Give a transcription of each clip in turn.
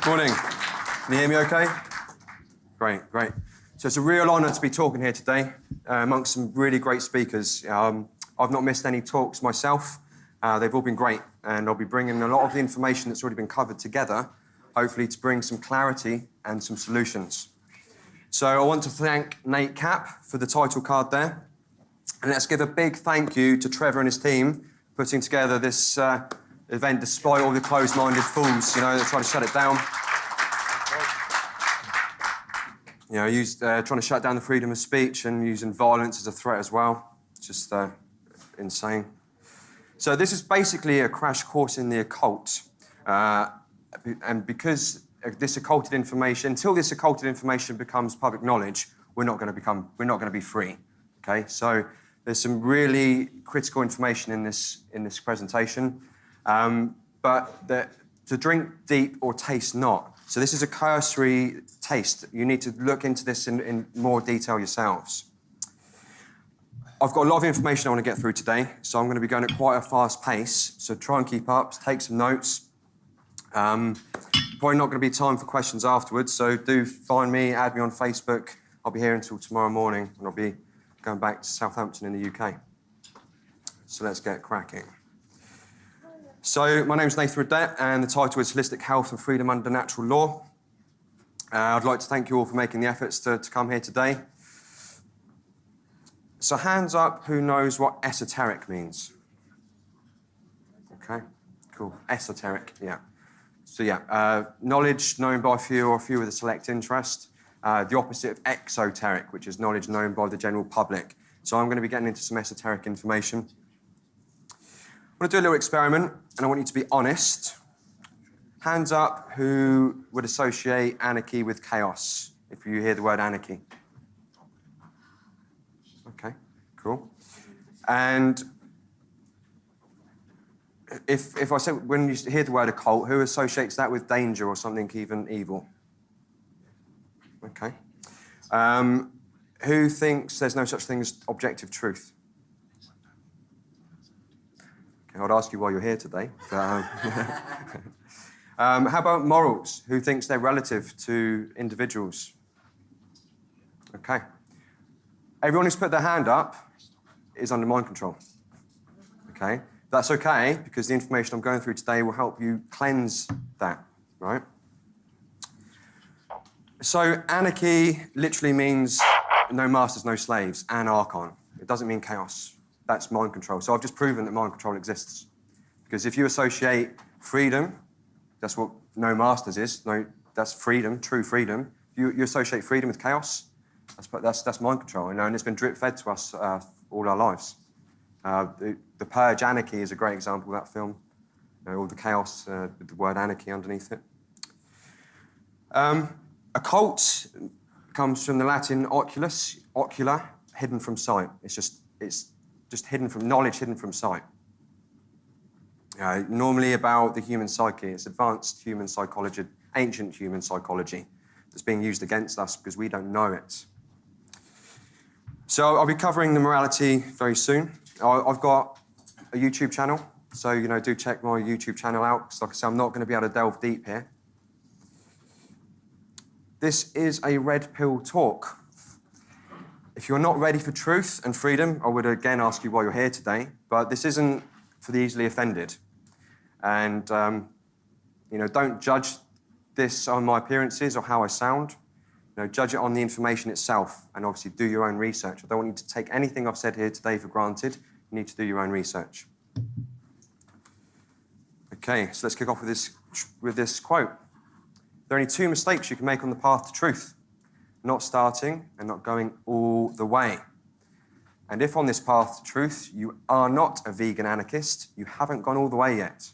Morning. Can you hear me okay? Great, great. So it's a real honour to be talking here today amongst some really great speakers. I've not missed any talks myself. They've all been great, and I'll be bringing a lot of the information that's already been covered together, hopefully to bring some clarity and some solutions. So I want to thank Nate Cap for the title card there. And let's give a big thank you to Trevor and his team putting together this event despite all the closed-minded fools, that try to shut it down. Trying to shut down the freedom of speech and using violence as a threat as well. Just insane. So this is basically a crash course in the occult. And because this occulted information, until this occulted information becomes public knowledge, we're not going to be free. Okay, so there's some really critical information in this presentation, but to drink deep or taste not. So this is a cursory taste. You need to look into this in more detail yourselves. I've got a lot of information I want to get through today, so I'm going to be going at quite a fast pace. So try and keep up, take some notes. Probably not going to be time for questions afterwards, so do find me, add me on Facebook. I'll be here until tomorrow morning, and I'll be going back to Southampton in the UK. So let's get cracking. So my name's Nathan Riddett, and the title is Holistic Health and Freedom Under Natural Law. I'd like to thank you all for making the efforts to come here today. So hands up, who knows what esoteric means? Okay, cool. Esoteric, yeah. So knowledge known by a few or a few with a select interest. The opposite of exoteric, which is knowledge known by the general public. So I'm going to be getting into some esoteric information. I'm going to do a little experiment, and I want you to be honest. Hands up who would associate anarchy with chaos, if you hear the word anarchy. Okay, cool. And if I say, when you hear the word occult, who associates that with danger or something even evil? Okay. Who thinks there's no such thing as objective truth? Okay, I'd ask you why you're here today. But, how about morals? Who thinks they're relative to individuals? Okay. Everyone who's put their hand up is under mind control. Okay. That's okay, because the information I'm going through today will help you cleanse that, right? So anarchy literally means no masters, no slaves, anarchon. It doesn't mean chaos. That's mind control. So I've just proven that mind control exists. Because if you associate freedom, that's what no masters is. No, that's freedom, true freedom. You associate freedom with chaos, that's mind control. And it's been drip-fed to us all our lives. The Purge Anarchy is a great example of that film. All the chaos with the word anarchy underneath it. Occult comes from the Latin oculus, ocular, hidden from sight. It's just hidden from knowledge, hidden from sight. Normally about the human psyche. It's advanced human psychology, ancient human psychology that's being used against us because we don't know it. So I'll be covering the morality very soon. I've got a YouTube channel, so do check my YouTube channel out. Because like I said, I'm not going to be able to delve deep here. This is a red pill talk. If you're not ready for truth and freedom, I would again ask you why you're here today. But this isn't for the easily offended. And don't judge this on my appearances or how I sound. Judge it on the information itself, and obviously do your own research. I don't want you to take anything I've said here today for granted. You need to do your own research. Okay, so let's kick off with this quote. There are only two mistakes you can make on the path to truth: not starting and not going all the way. And if on this path to truth you are not a vegan anarchist, you haven't gone all the way yet.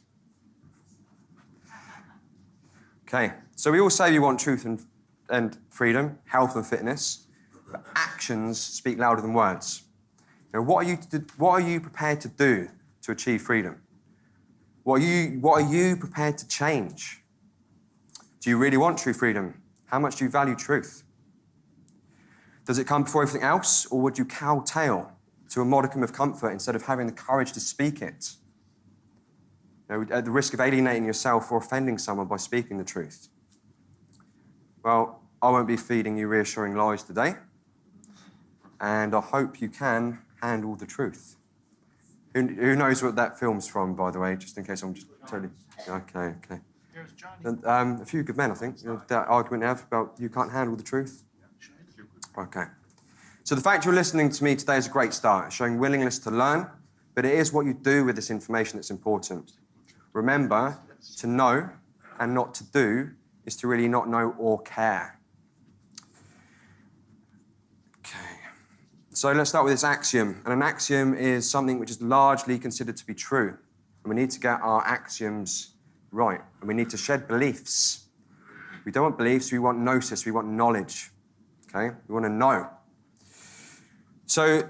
Okay, so we all say we want truth and freedom, health and fitness, but actions speak louder than words. What are you prepared to do to achieve freedom? What are you prepared to change? Do you really want true freedom? How much do you value truth? Does it come before everything else, or would you kowtow to a modicum of comfort instead of having the courage to speak it? At the risk of alienating yourself or offending someone by speaking the truth. Well, I won't be feeding you reassuring lies today, and I hope you can handle the truth. Who knows what that film's from, by the way, just in case I'm just totally... Okay. And, a few good men, I think. That argument you have about you can't handle the truth. Okay. So the fact you're listening to me today is a great start, showing willingness to learn, but it is what you do with this information that's important. Remember, to know and not to do is to really not know or care. Okay. So let's start with this axiom. And an axiom is something which is largely considered to be true. And we need to get our axioms right. And we need to shed beliefs. We don't want beliefs, we want gnosis, we want knowledge. Okay? We want to know. So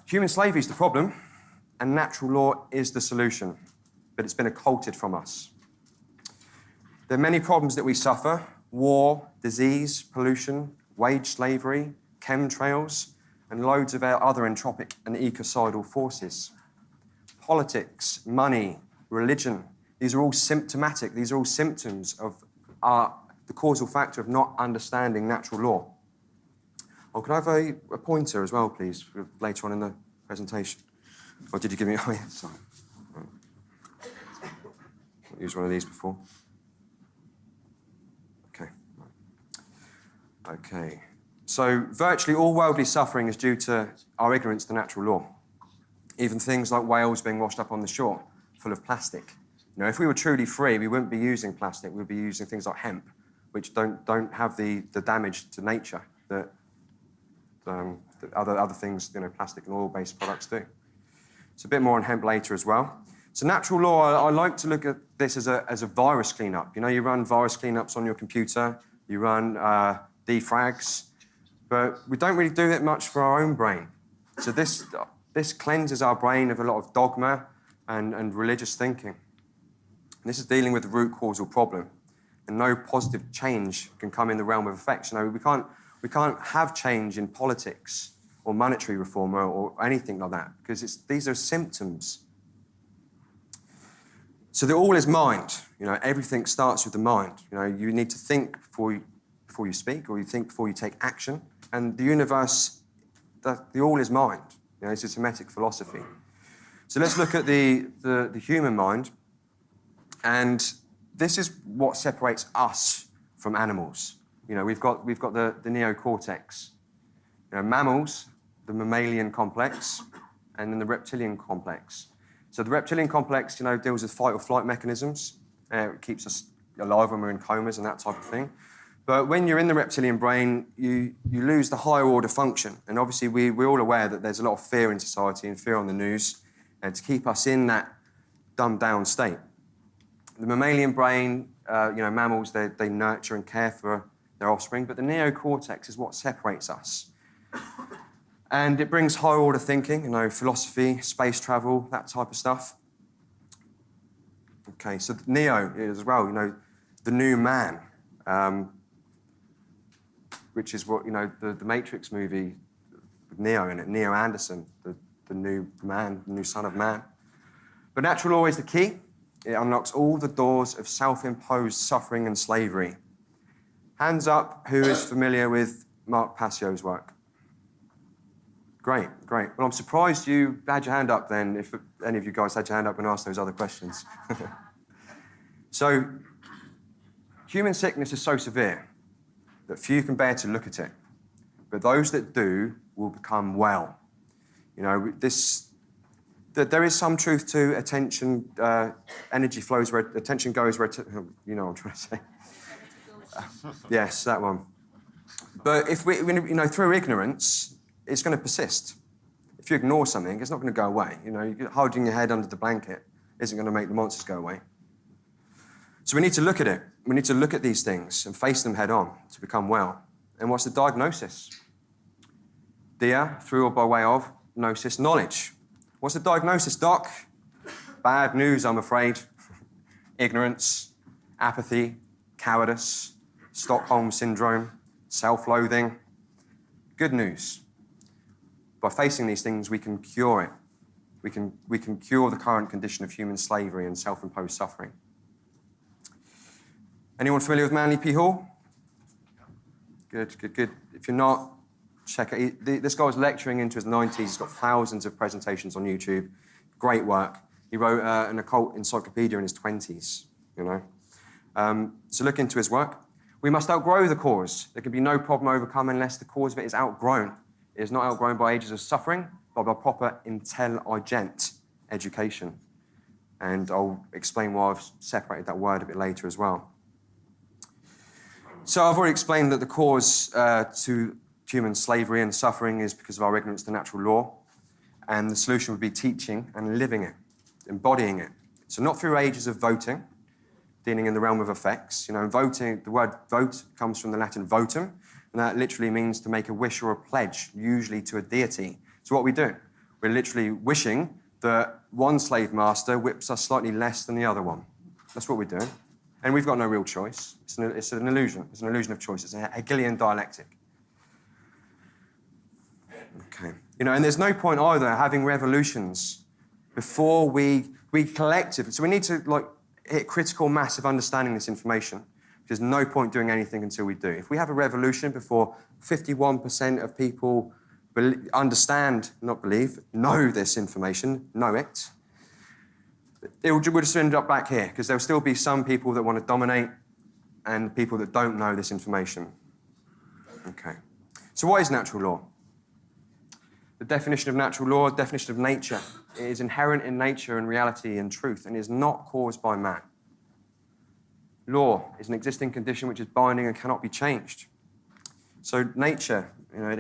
human slavery is the problem, and natural law is the solution. But it's been occulted from us. There are many problems that we suffer: war, disease, pollution, wage slavery, chemtrails, and loads of other entropic and ecocidal forces. Politics, money, religion, these are all symptomatic. These are all symptoms of the causal factor of not understanding natural law. Oh, can I have a pointer as well, please, for later on in the presentation? Or did you give me... Oh, yeah, sorry. I've used one of these before. Okay. So virtually all worldly suffering is due to our ignorance to natural law. Even things like whales being washed up on the shore, full of plastic. You know, if we were truly free, we wouldn't be using plastic. We'd be using things like hemp, which don't have the damage to nature that other things, you know, plastic and oil-based products do. So a bit more on hemp later as well. So natural law, I like to look at this as a virus cleanup. You know, you run virus cleanups on your computer, you run defrags, but we don't really do that much for our own brain. So this cleanses our brain of a lot of dogma and religious thinking. And this is dealing with the root causal problem. And no positive change can come in the realm of effects. You know, we can't have change in politics or monetary reform or anything like that, because these are symptoms. So the all is mind. You know, everything starts with the mind. You know, you need to think before you speak, or you think before you take action. And the universe, the all is mind. You know, it's a Semitic philosophy. So let's look at the human mind. And this is what separates us from animals. You know, we've got the neocortex. You know, mammals, the mammalian complex, and then the reptilian complex. So the reptilian complex, you know, deals with fight or flight mechanisms. It keeps us alive when we're in comas and that type of thing. But when you're in the reptilian brain, you lose the higher order function. And obviously we're all aware that there's a lot of fear in society and fear on the news, and to keep us in that dumbed down state. The mammalian brain, you know, mammals, they nurture and care for their offspring, but the neocortex is what separates us. And it brings higher order thinking, you know, philosophy, space travel, that type of stuff. Okay, so Neo as well, you know, the new man, which is what, you know, the Matrix movie with Neo in it, Neo Anderson, the new man, the new son of man. But natural law is the key. It unlocks all the doors of self-imposed suffering and slavery. Hands up, who is familiar with Mark Passio's work? Great. Well, I'm surprised you had your hand up then, if any of you guys had your hand up and asked those other questions. So, human sickness is so severe that few can bear to look at it. But those that do will become well. You know, there is some truth to attention, energy flows where attention goes, where, you know what I'm trying to say. Yes, that one. But if we, you know, through ignorance, it's going to persist. If you ignore something, it's not going to go away. You know, holding your head under the blanket isn't going to make the monsters go away. So we need to look at it. We need to look at these things and face them head on to become well. And what's the diagnosis? Dia, through or by way of, gnosis, knowledge. What's the diagnosis, Doc? Bad news, I'm afraid. Ignorance, apathy, cowardice, Stockholm syndrome, self-loathing. Good news. By facing these things, we can cure it. We can cure the current condition of human slavery and self-imposed suffering. Anyone familiar with Manly P. Hall? Good. If you're not, check it. This guy was lecturing into his 90s. He's got thousands of presentations on YouTube. Great work. He wrote an occult encyclopedia in his 20s, you know. So look into his work. We must outgrow the cause. There can be no problem overcome unless the cause of it is outgrown. It is not outgrown by ages of suffering, but by proper intelligent education. And I'll explain why I've separated that word a bit later as well. So I've already explained that the cause to human slavery and suffering is because of our ignorance to natural law. And the solution would be teaching and living it, embodying it. So not through ages of voting, dealing in the realm of effects. You know, voting, the word vote comes from the Latin votum, and that literally means to make a wish or a pledge, usually to a deity. So what we do, we're literally wishing that one slave master whips us slightly less than the other one. That's what we're doing. And we've got no real choice. It's an illusion. It's an illusion of choice. It's a Hegelian dialectic. Okay. You know, and there's no point either having revolutions before we collectively. So we need to hit critical mass of understanding this information. There's no point doing anything until we do. If we have a revolution before 51% of people understand, not believe, know this information, know it, it would just end up back here, because there'll still be some people that want to dominate and people that don't know this information. Okay. So what is natural law? The definition of natural law, the definition of nature, it is inherent in nature and reality and truth, and is not caused by man. Law is an existing condition which is binding and cannot be changed. So nature, you know, it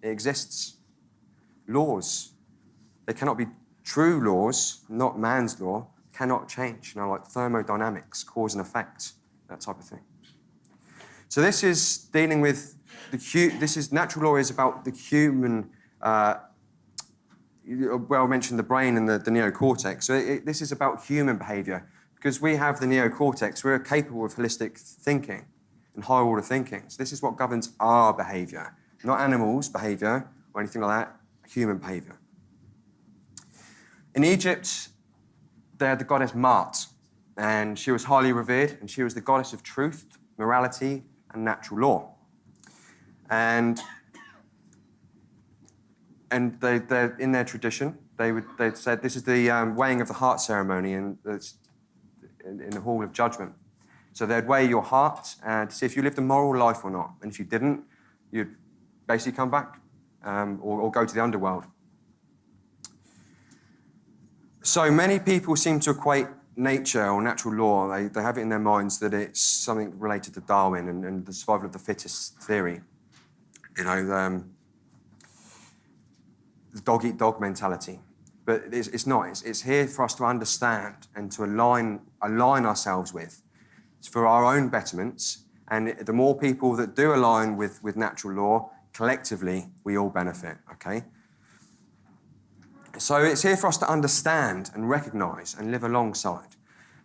exists. Laws, they cannot be true laws, not man's law, cannot change, you know, like thermodynamics, cause and effect, that type of thing. So this is dealing with natural law is about the human. Well, I mentioned the brain and the neocortex. So this is about human behaviour. Because we have the neocortex, we're capable of holistic thinking and higher order thinking. So this is what governs our behaviour. Not animals' behaviour or anything like that, human behaviour. In Egypt, they had the goddess Ma'at, and she was highly revered, and she was the goddess of truth, morality, and natural law. And they in their tradition, they'd said this is the weighing of the heart ceremony in the hall of judgment. So they'd weigh your heart to see if you lived a moral life or not. And if you didn't, you'd basically come back or go to the underworld. So many people seem to equate nature or natural law, they have it in their minds that it's something related to Darwin and the survival of the fittest theory. You know, the dog-eat-dog mentality. But it's not. It's here for us to understand and to align ourselves with. It's for our own betterments. And the more people that do align with natural law, collectively, we all benefit, okay? So it's here for us to understand and recognise and live alongside.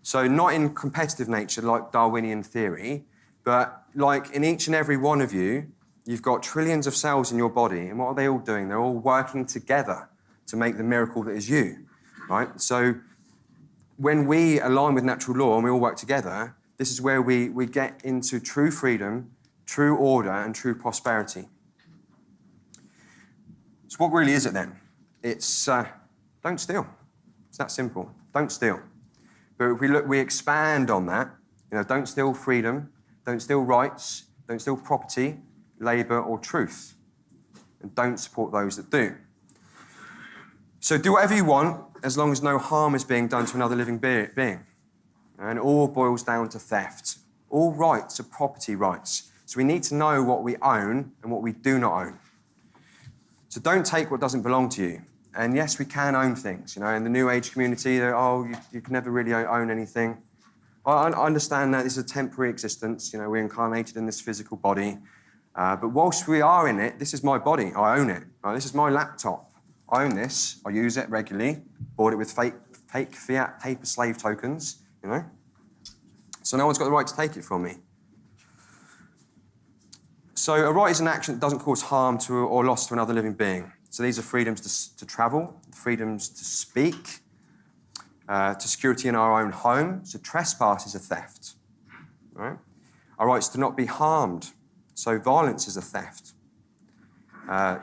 So not in competitive nature like Darwinian theory, but like in each and every one of you, you've got trillions of cells in your body. And what are they all doing? They're all working together to make the miracle that is you, right? So when we align with natural law and we all work together, this is where we get into true freedom, true order, and true prosperity. So what really is it then? It's don't steal. It's that simple. Don't steal. But if we expand on that, you know, don't steal freedom, don't steal rights, don't steal property, labour, or truth. And don't support those that do. So do whatever you want, as long as no harm is being done to another living being. And it all boils down to theft. All rights are property rights. So we need to know what we own and what we do not own. So don't take what doesn't belong to you. And yes, we can own things. You know, in the New Age community, you can never really own anything. I understand that this is a temporary existence. You know, we're incarnated in this physical body. But whilst we are in it, this is my body. I own it. Right? This is my laptop. I own this. I use it regularly. Bought it with fake fiat paper slave tokens, you know. So no one's got the right to take it from me. So a right is an action that doesn't cause harm to or loss to another living being. So these are freedoms to travel, freedoms to speak, to security in our own home. So trespass is a theft, right? Our rights to not be harmed. So violence is a theft.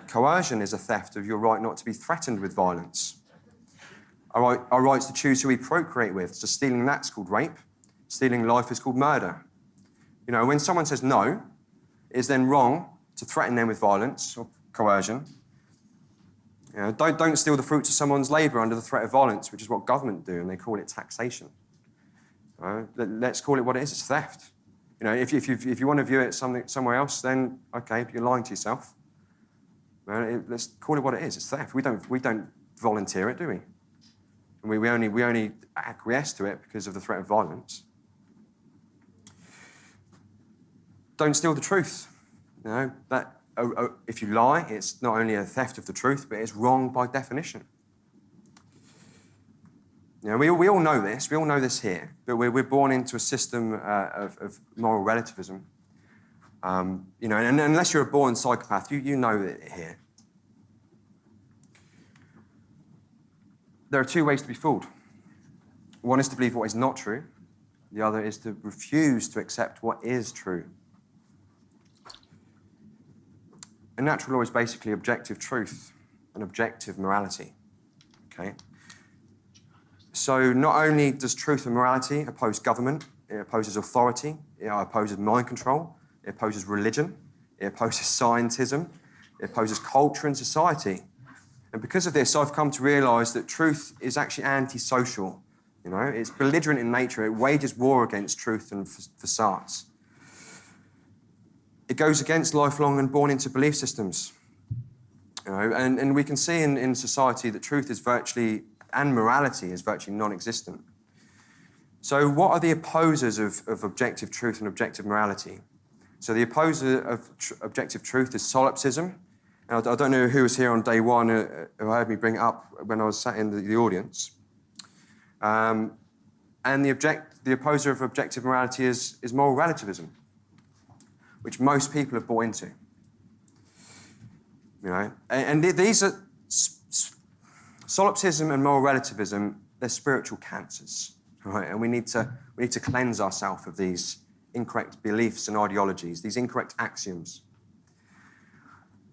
Coercion is a theft of your right not to be threatened with violence. Our rights to choose who we procreate with. So stealing that's called rape. Stealing life is called murder. You know, when someone says no, it is then wrong to threaten them with violence or coercion. You know, don't steal the fruits of someone's labour under the threat of violence, which is what government do, and they call it taxation. Let's call it what it is. It's theft. You know, if you want to view it somewhere else, then okay, you're lying to yourself. Well, let's call it what it is. It's theft. We don't volunteer it, do we? And we only acquiesce to it because of the threat of violence. Don't steal the truth. You know, that if you lie, it's not only a theft of the truth, but it's wrong by definition. You know, we all know this. We all know this here. But we're born into a system of moral relativism. You know, and unless you're a born psychopath, you know it here. There are two ways to be fooled. One is to believe what is not true. The other is to refuse to accept what is true. And natural law is basically objective truth and objective morality. Okay? So not only does truth and morality oppose government, it opposes authority, it opposes mind control, it opposes religion, it opposes scientism, it opposes culture and society. And because of this, I've come to realise that truth is actually antisocial. You know, it's belligerent in nature. It wages war against truth and facades. It goes against lifelong and born into belief systems. You know, and we can see in society that truth is virtually, and morality is virtually non-existent. So what are the opposers of objective truth and objective morality? So the opposer of objective truth is solipsism. And I don't know who was here on day one who heard me bring it up when I was sat in the audience. And the opposer of objective morality is moral relativism, which most people have bought into. You know, and these are solipsism and moral relativism. They're spiritual cancers, right? And we need to cleanse ourselves of these incorrect beliefs and ideologies, these incorrect axioms.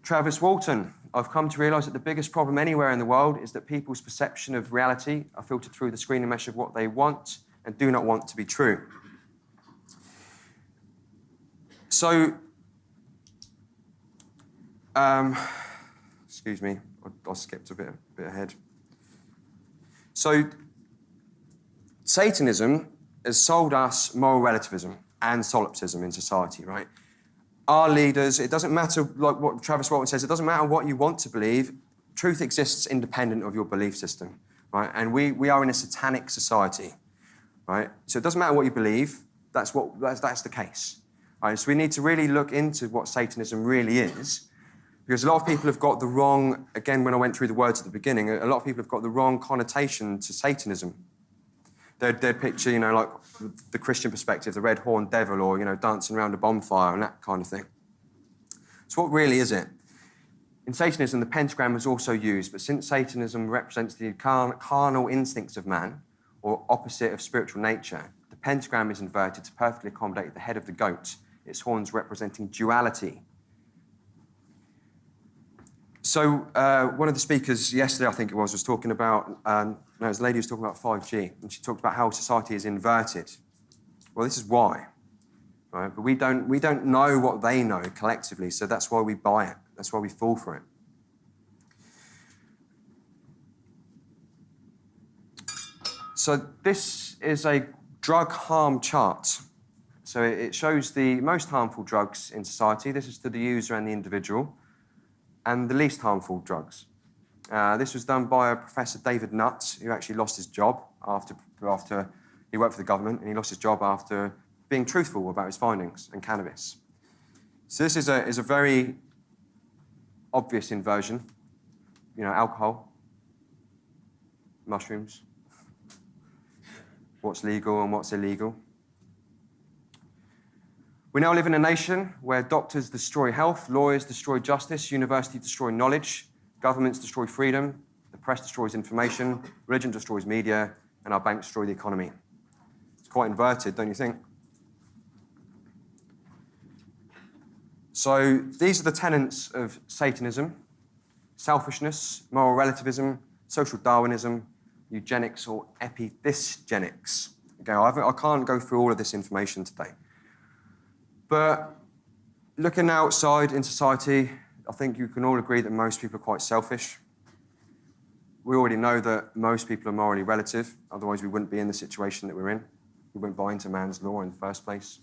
Travis Walton, I've come to realise that the biggest problem anywhere in the world is that people's perception of reality are filtered through the screen and mesh of what they want and do not want to be true. So, excuse me, I skipped a bit ahead. So, Satanism has sold us moral relativism and solipsism in society, right? Our leaders, it doesn't matter, like what Travis Walton says, it doesn't matter what you want to believe, truth exists independent of your belief system, right? And we are in a satanic society, right? So it doesn't matter what you believe, that's the case. Right, so we need to really look into what Satanism really is, because a lot of people have got the wrong, again, when I went through the words at the beginning, a lot of people have got the wrong connotation to Satanism. They'd picture, you know, like the Christian perspective, the red horned devil, or, you know, dancing around a bonfire and that kind of thing. So what really is it? In Satanism, the pentagram was also used, but since Satanism represents the carnal instincts of man, or opposite of spiritual nature, the pentagram is inverted to perfectly accommodate the head of the goat, its horns representing duality. So one of the speakers yesterday, I think it was talking about, no, it was a lady who was talking about 5G, and she talked about how society is inverted. Well, this is why, right? But we don't know what they know collectively, so that's why we buy it. That's why we fall for it. So this is a drug harm chart. So it shows the most harmful drugs in society. This is to the user and the individual, and the least harmful drugs. This was done by Professor David Nutt, who actually lost his job after he worked for the government, and he lost his job after being truthful about his findings in cannabis. So this is a very obvious inversion. You know, alcohol, mushrooms, what's legal and what's illegal. We now live in a nation where doctors destroy health, lawyers destroy justice, universities destroy knowledge, governments destroy freedom, the press destroys information, religion destroys media, and our banks destroy the economy. It's quite inverted, don't you think? So these are the tenets of Satanism: selfishness, moral relativism, social Darwinism, eugenics, or epidysgenics. Okay, I can't go through all of this information today. But looking outside in society, I think you can all agree that most people are quite selfish. We already know that most people are morally relative, otherwise we wouldn't be in the situation that we're in. We wouldn't buy into man's law in the first place.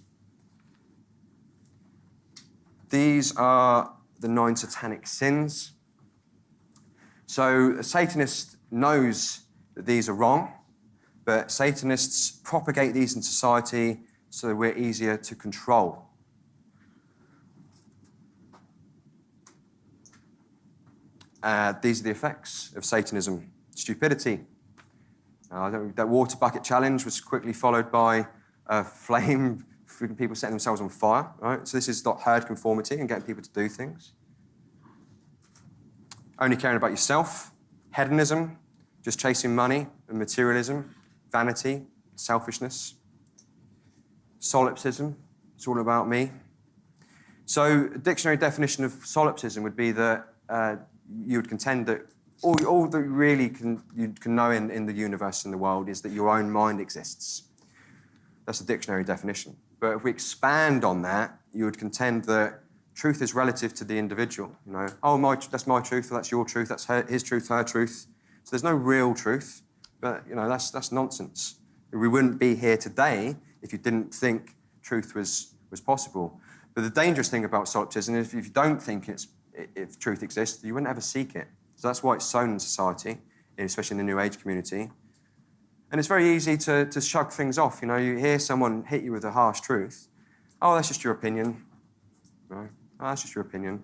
These are the 9 satanic sins. So a Satanist knows that these are wrong, but Satanists propagate these in society so that we're easier to control. These are the effects of Satanism. Stupidity. That water bucket challenge was quickly followed by a flame, people setting themselves on fire, right? So this is not herd conformity and getting people to do things. Only caring about yourself. Hedonism, just chasing money and materialism. Vanity, selfishness. Solipsism, it's all about me. So a dictionary definition of solipsism would be that you would contend that all that really you can know in the universe and the world is that your own mind exists. That's a dictionary definition. But if we expand on that, you would contend that truth is relative to the individual. You know, oh, that's my truth, or that's your truth, that's his truth, her truth. So there's no real truth, but you know that's nonsense. We wouldn't be here today if you didn't think truth was possible. But the dangerous thing about solipsism is if you don't think if truth exists, you wouldn't ever seek it. So that's why it's sown in society, especially in the New Age community. And it's very easy to shrug things off. You know, you hear someone hit you with a harsh truth. Oh, that's just your opinion. Right? Oh, that's just your opinion.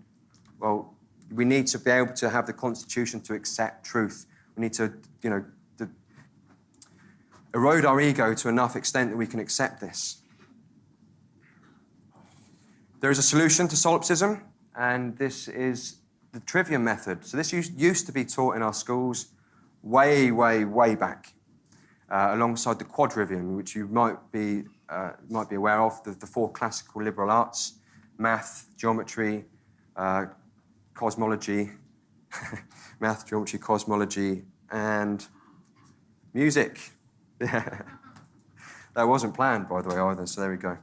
Well, we need to be able to have the constitution to accept truth. We need to, to erode our ego to enough extent that we can accept this. There is a solution to solipsism, and this is the Trivium method. So this used to be taught in our schools way, way, way back, alongside the Quadrivium, which you might be aware of, the 4 classical liberal arts: math, geometry, cosmology, math, geometry, cosmology, and music. That wasn't planned, by the way, either, so there we go.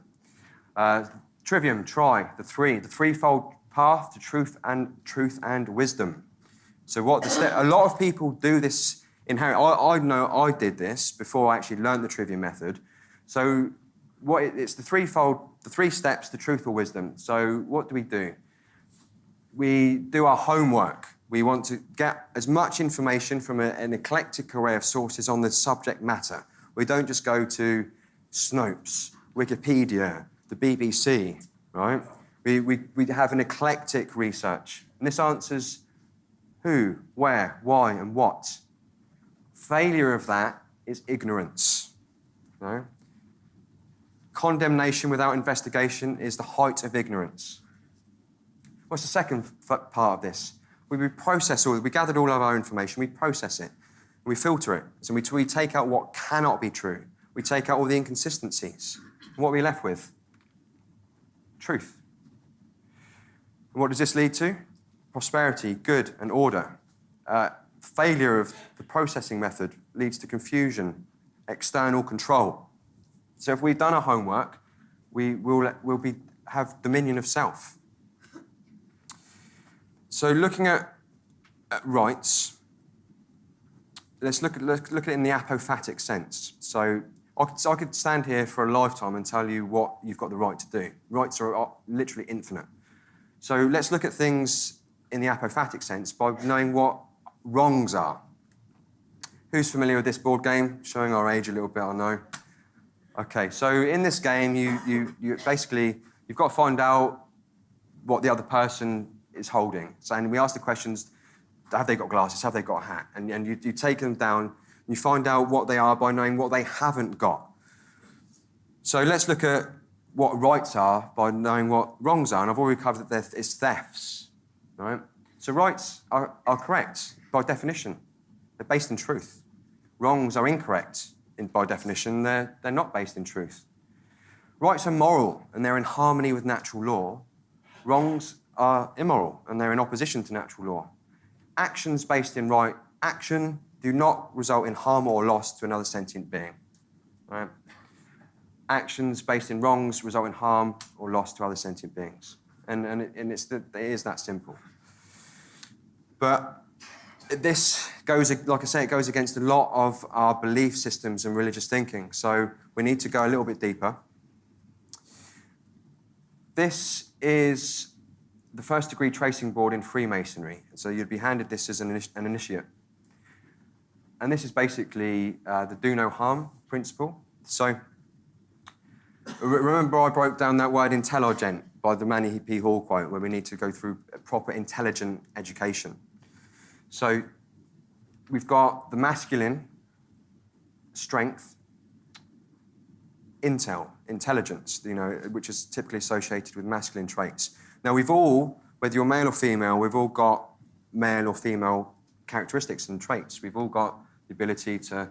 Trivium, the threefold path to truth and wisdom. So a lot of people do this inherently. I know I did this before I actually learned the Trivium method. So it's the 3 steps to truth or wisdom. So what do? We do our homework. We want to get as much information from an eclectic array of sources on the subject matter. We don't just go to Snopes, Wikipedia, the BBC, right? We have an eclectic research. And this answers who, where, why, and what. Failure of that is ignorance. No? Condemnation without investigation is the height of ignorance. What's the second part of this? We process we gathered all of our information, we process it, and we filter it. So we take out what cannot be true. We take out all the inconsistencies. And what are we left with? Truth. And what does this lead to? Prosperity, good, and order. Failure of the processing method leads to confusion, external control. So if we've done our homework, we'll have dominion of self. So looking at rights, let's look at it in the apophatic sense. So I could stand here for a lifetime and tell you what you've got the right to do. Rights are literally infinite. So let's look at things in the apophatic sense by knowing what wrongs are. Who's familiar with this board game? Showing our age a little bit, I know. Okay, so in this game, you basically, you've got to find out what the other person is holding. So, and we ask the questions, have they got glasses, have they got a hat? And you take them down, and you find out what they are by knowing what they haven't got. So let's look at what rights are by knowing what wrongs are. And I've already covered that it's thefts, right? So rights are correct by definition. They're based in truth. Wrongs are incorrect by definition. They're not based in truth. Rights are moral, and they're in harmony with natural law. Wrongs are immoral, and they're in opposition to natural law. Actions based in right action do not result in harm or loss to another sentient being. Right? Actions based in wrongs result in harm or loss to other sentient beings. And it is that simple. But this goes, like I say, it goes against a lot of our belief systems and religious thinking. So we need to go a little bit deeper. This is the first degree tracing board in Freemasonry. So you'd be handed this as an initiate. And this is basically the do no harm principle. So remember I broke down that word intelligent by the Manny P. Hall quote, where we need to go through a proper intelligent education. So we've got the masculine, strength, intelligence, which is typically associated with masculine traits. Now we've all, whether you're male or female, we've all got male or female characteristics and traits. We've all got the ability to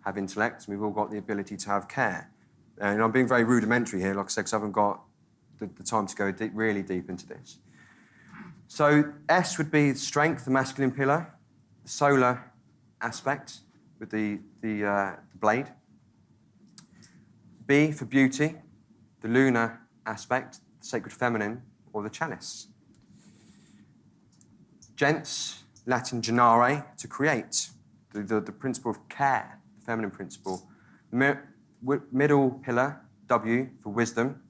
have intellect, and we've all got the ability to have care. And I'm being very rudimentary here, like I said, because I haven't got the time to go really deep into this. So S would be strength, the masculine pillar, the solar aspect with the blade. B for beauty, the lunar aspect, the sacred feminine, or the chalice. Gens, Latin genare, to create, the principle of care, the feminine principle. Middle pillar, W, for wisdom.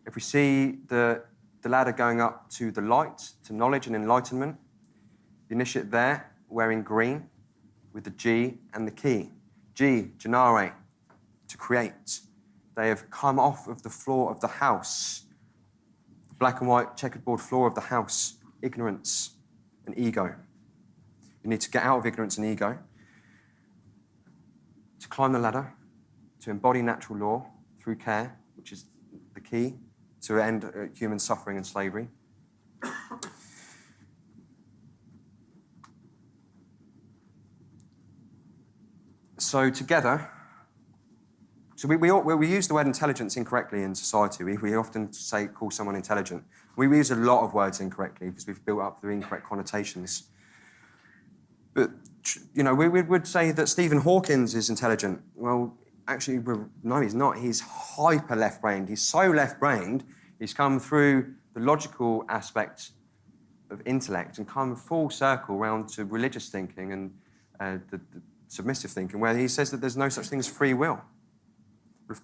If we see the ladder going up to the light, to knowledge and enlightenment, the initiate there, wearing green, with the G and the key. G, genare, to create. They have come off of the floor of the house, the black and white checkerboard floor of the house, ignorance and ego. You need to get out of ignorance and ego, to climb the ladder, to embody natural law through care, which is the key to end human suffering and slavery. So together, we use the word intelligence incorrectly in society. We often call someone intelligent. We use a lot of words incorrectly because we've built up the incorrect connotations. But, we would say that Stephen Hawkins is intelligent. Well, actually, no, he's not. He's hyper left-brained. He's so left-brained, he's come through the logical aspect of intellect and come full circle round to religious thinking and the submissive thinking, where he says that there's no such thing as free will. But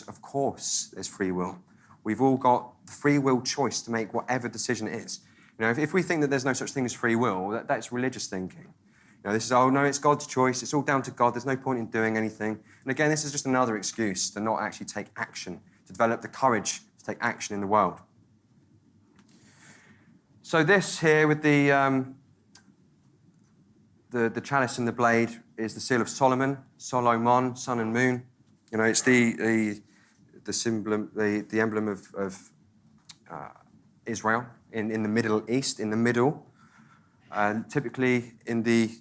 of course, there's free will. We've all got the free will choice to make whatever decision it is. If we think that there's no such thing as free will, that's religious thinking. This is, oh no, it's God's choice, it's all down to God, there's no point in doing anything. And again, this is just another excuse to not actually take action, to develop the courage to take action in the world. So this here with the chalice and the blade is the seal of Solomon, Solomon, sun and moon. It's the symbol, the emblem of Israel in the Middle East, in the middle. Typically in the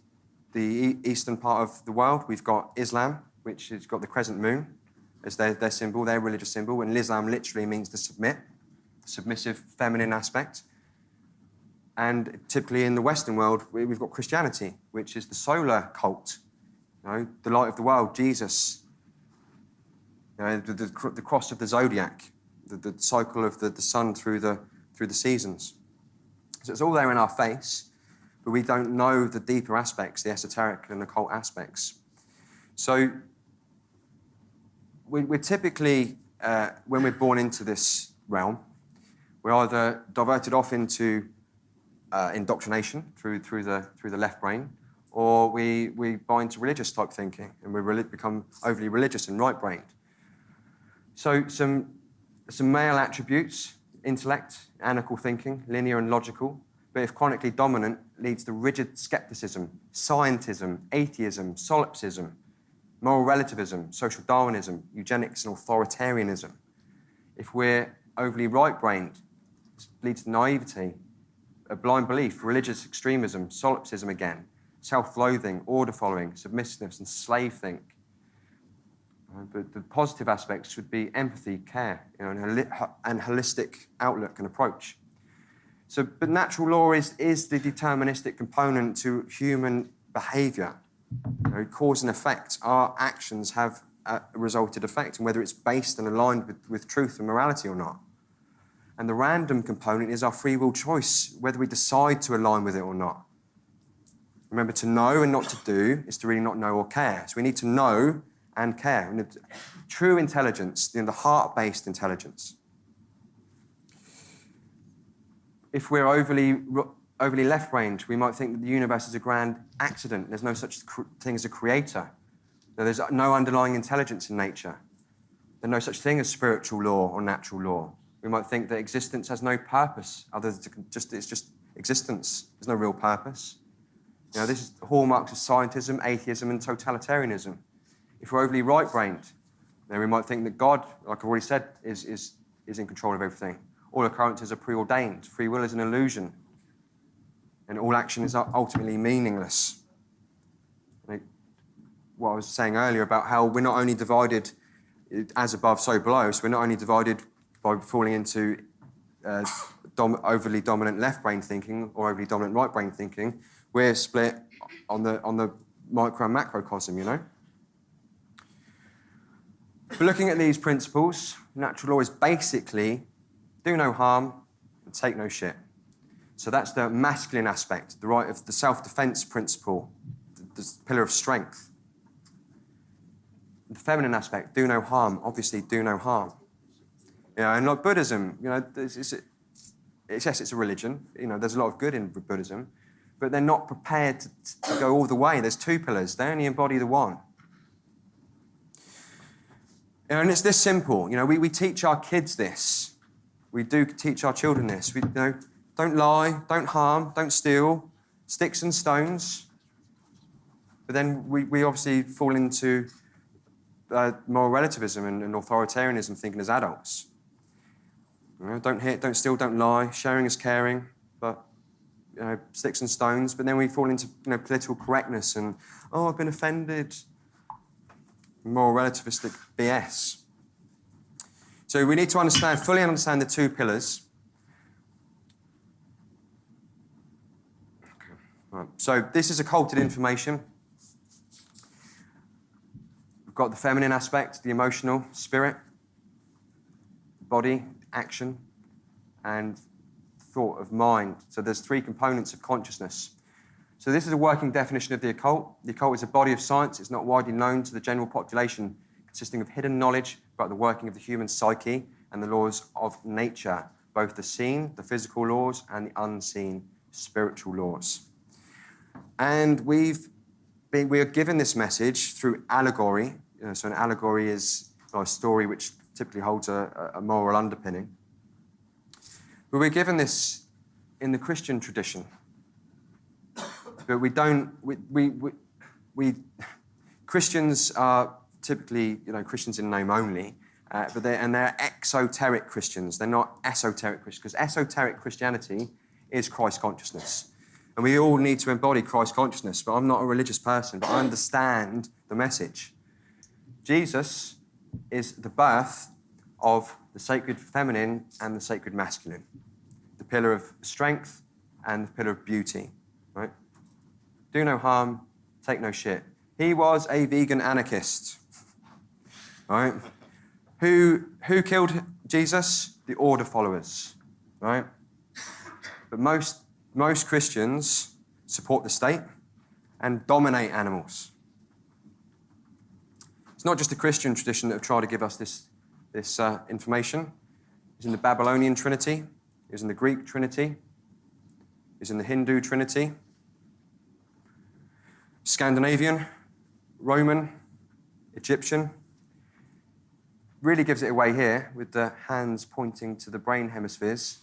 eastern part of the world, we've got Islam, which has got the crescent moon as their symbol, their religious symbol. And Islam literally means to submit, submissive feminine aspect. And typically in the Western world, we've got Christianity, which is the solar cult, the light of the world, Jesus, the cross of the zodiac, the cycle of the sun through the seasons. So it's all there in our face, but we don't know the deeper aspects, the esoteric and occult aspects. So we're typically, when we're born into this realm, we're either diverted off into indoctrination through the left brain, or we buy into religious type thinking, and we become overly religious and right-brained. So some male attributes: intellect, analytical thinking, linear and logical, but if chronically dominant, leads to rigid skepticism, scientism, atheism, solipsism, moral relativism, social Darwinism, eugenics, and authoritarianism. If we're overly right-brained, it leads to naivety, a blind belief, religious extremism, solipsism again, self-loathing, order-following, submissiveness, and slave think. But the positive aspects should be empathy, care, and holistic outlook and approach. But natural law is the deterministic component to human behaviour. Cause and effect. Our actions have a resulted effect, and whether it's based and aligned with truth and morality or not. And the random component is our free will choice, whether we decide to align with it or not. Remember, to know and not to do is to really not know or care. So we need to know and care. We need true intelligence, the heart-based intelligence. If we're overly left-brained, we might think that the universe is a grand accident. There's no such thing as a creator. There's no underlying intelligence in nature. There's no such thing as spiritual law or natural law. We might think that existence has no purpose other than it's just existence. There's no real purpose. This is hallmarks of scientism, atheism, and totalitarianism. If we're overly right-brained, then we might think that God, like I've already said, is in control of everything. All occurrences are preordained. Free will is an illusion. And all action is ultimately meaningless. What I was saying earlier about how we're not only divided as above, so below. So we're not only divided by falling into overly dominant left-brain thinking or overly dominant right-brain thinking. We're split on the micro and macrocosm, But looking at these principles, natural law is basically do no harm and take no shit. So that's the masculine aspect, the right of the self-defense principle, the pillar of strength. The feminine aspect, do no harm, obviously do no harm. And like Buddhism, yes, it's a religion. There's a lot of good in Buddhism, but they're not prepared to go all the way. There's two pillars. They only embody the one. And it's this simple. We teach our kids this. We do teach our children this. We don't lie, don't harm, don't steal, sticks and stones. But then we obviously fall into moral relativism and authoritarianism thinking as adults. Don't hit, don't steal, don't lie. Sharing is caring, but sticks and stones. But then we fall into political correctness and I've been offended. Moral relativistic BS. So we need to fully understand the two pillars. Okay. Right. So this is occulted information. We've got the feminine aspect, the emotional, spirit, body, action, and thought of mind. So there's three components of consciousness. So this is a working definition of the occult. The occult is a body of science. It's not widely known to the general population, consisting of hidden knowledge about the working of the human psyche and the laws of nature, both the seen, the physical laws, and the unseen, spiritual laws. And we are given this message through allegory. So an allegory is a story which typically holds a moral underpinning. But we're given this in the Christian tradition. But we don't. Christians are typically, Christians in name only, but they're exoteric Christians. They're not esoteric Christians, because esoteric Christianity is Christ consciousness, and we all need to embody Christ consciousness. But I'm not a religious person, but I understand the message. Jesus is the birth of the sacred feminine and the sacred masculine, the pillar of strength and the pillar of beauty, right? Do no harm, take no shit. He was a vegan anarchist, right? Who killed Jesus? The order followers, right? But most Christians support the state and dominate animals. It's not just the Christian tradition that have tried to give us this information. It was in the Babylonian Trinity. It was in the Greek Trinity. It was in the Hindu Trinity. Scandinavian, Roman, Egyptian. Really gives it away here with the hands pointing to the brain hemispheres.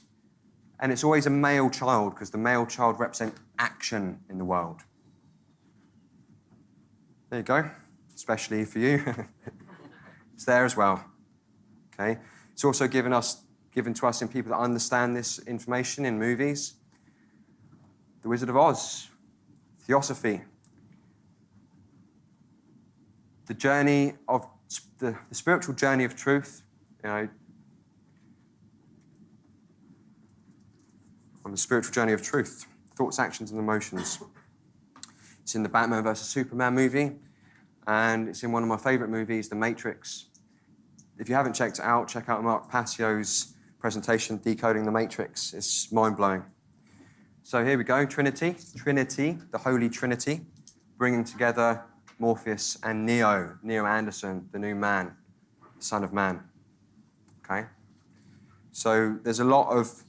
And it's always a male child, because the male child represents action in the world. There you go, especially for you. It's there as well. Okay. It's also given to us in people that understand this information in movies. The Wizard of Oz, Theosophy. The journey of the spiritual journey of truth. I'm on the spiritual journey of truth, thoughts, actions, and emotions. It's in the Batman vs. Superman movie, and it's in one of my favourite movies, The Matrix. If you haven't checked it out, check out Mark Passio's presentation, Decoding the Matrix. It's mind-blowing. So here we go, Trinity, the Holy Trinity, bringing together Morpheus and Neo Anderson, the new man, the Son of Man. Okay? So there's a lot of,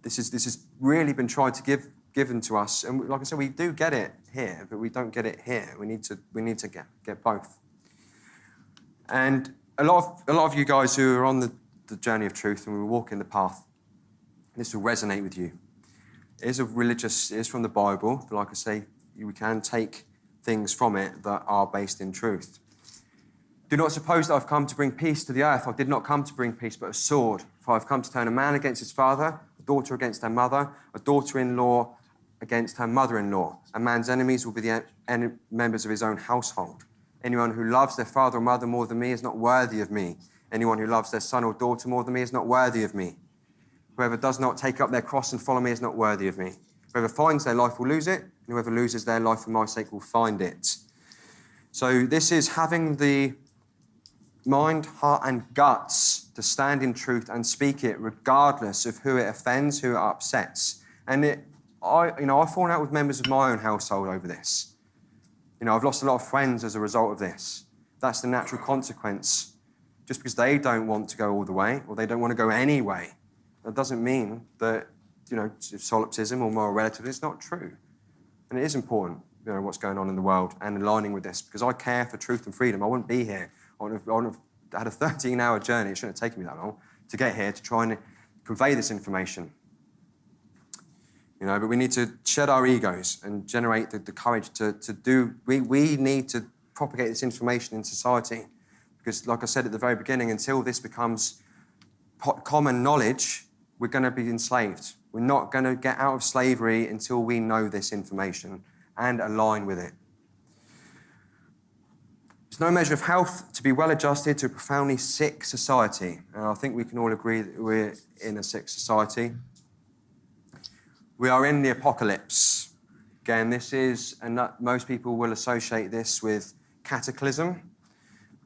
this has really been tried to given to us, and like I said, we do get it here, but we don't get it here. We need to get both. And a lot of you guys who are on the journey of truth and we walk in the path, this will resonate with you. It is from the Bible, but like I say, we can take things from it that are based in truth. Do not suppose that I've come to bring peace to the earth. I did not come to bring peace, but a sword. For I've come to turn a man against his father, a daughter against her mother, a daughter-in-law against her mother-in-law. A man's enemies will be the members of his own household. Anyone who loves their father or mother more than me is not worthy of me. Anyone who loves their son or daughter more than me is not worthy of me. Whoever does not take up their cross and follow me is not worthy of me. Whoever finds their life will lose it, and whoever loses their life for my sake will find it. So this is having the mind, heart, and guts to stand in truth and speak it, regardless of who it offends, who it upsets. And I've fallen out with members of my own household over this. I've lost a lot of friends as a result of this. That's the natural consequence. Just because they don't want to go all the way, or they don't want to go any way, that doesn't mean that, solipsism or moral relativism is not true. And it is important, what's going on in the world and aligning with this, because I care for truth and freedom. I wouldn't be here. I would have had a 13-hour journey. It shouldn't have taken me that long to get here to try and convey this information. But we need to shed our egos and generate the courage to do. We need to propagate this information in society, because, like I said at the very beginning, until this becomes common knowledge, we're going to be enslaved. We're not going to get out of slavery until we know this information and align with it. It's no measure of health to be well-adjusted to a profoundly sick society. And I think we can all agree that we're in a sick society. We are in the apocalypse. Again, this is, and most people will associate this with cataclysm.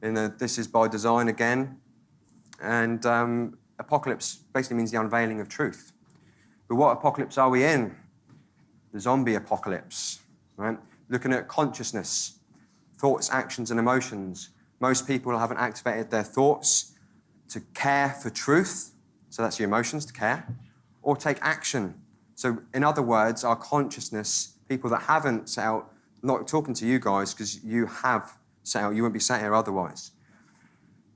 This is by design again. And apocalypse basically means the unveiling of truth. But what apocalypse are we in? The zombie apocalypse, right? Looking at consciousness, thoughts, actions, and emotions. Most people haven't activated their thoughts to care for truth, so that's your emotions, to care, or take action. So in other words, our consciousness, people that haven't set out, not talking to you guys because you have set out, you wouldn't be sat here otherwise.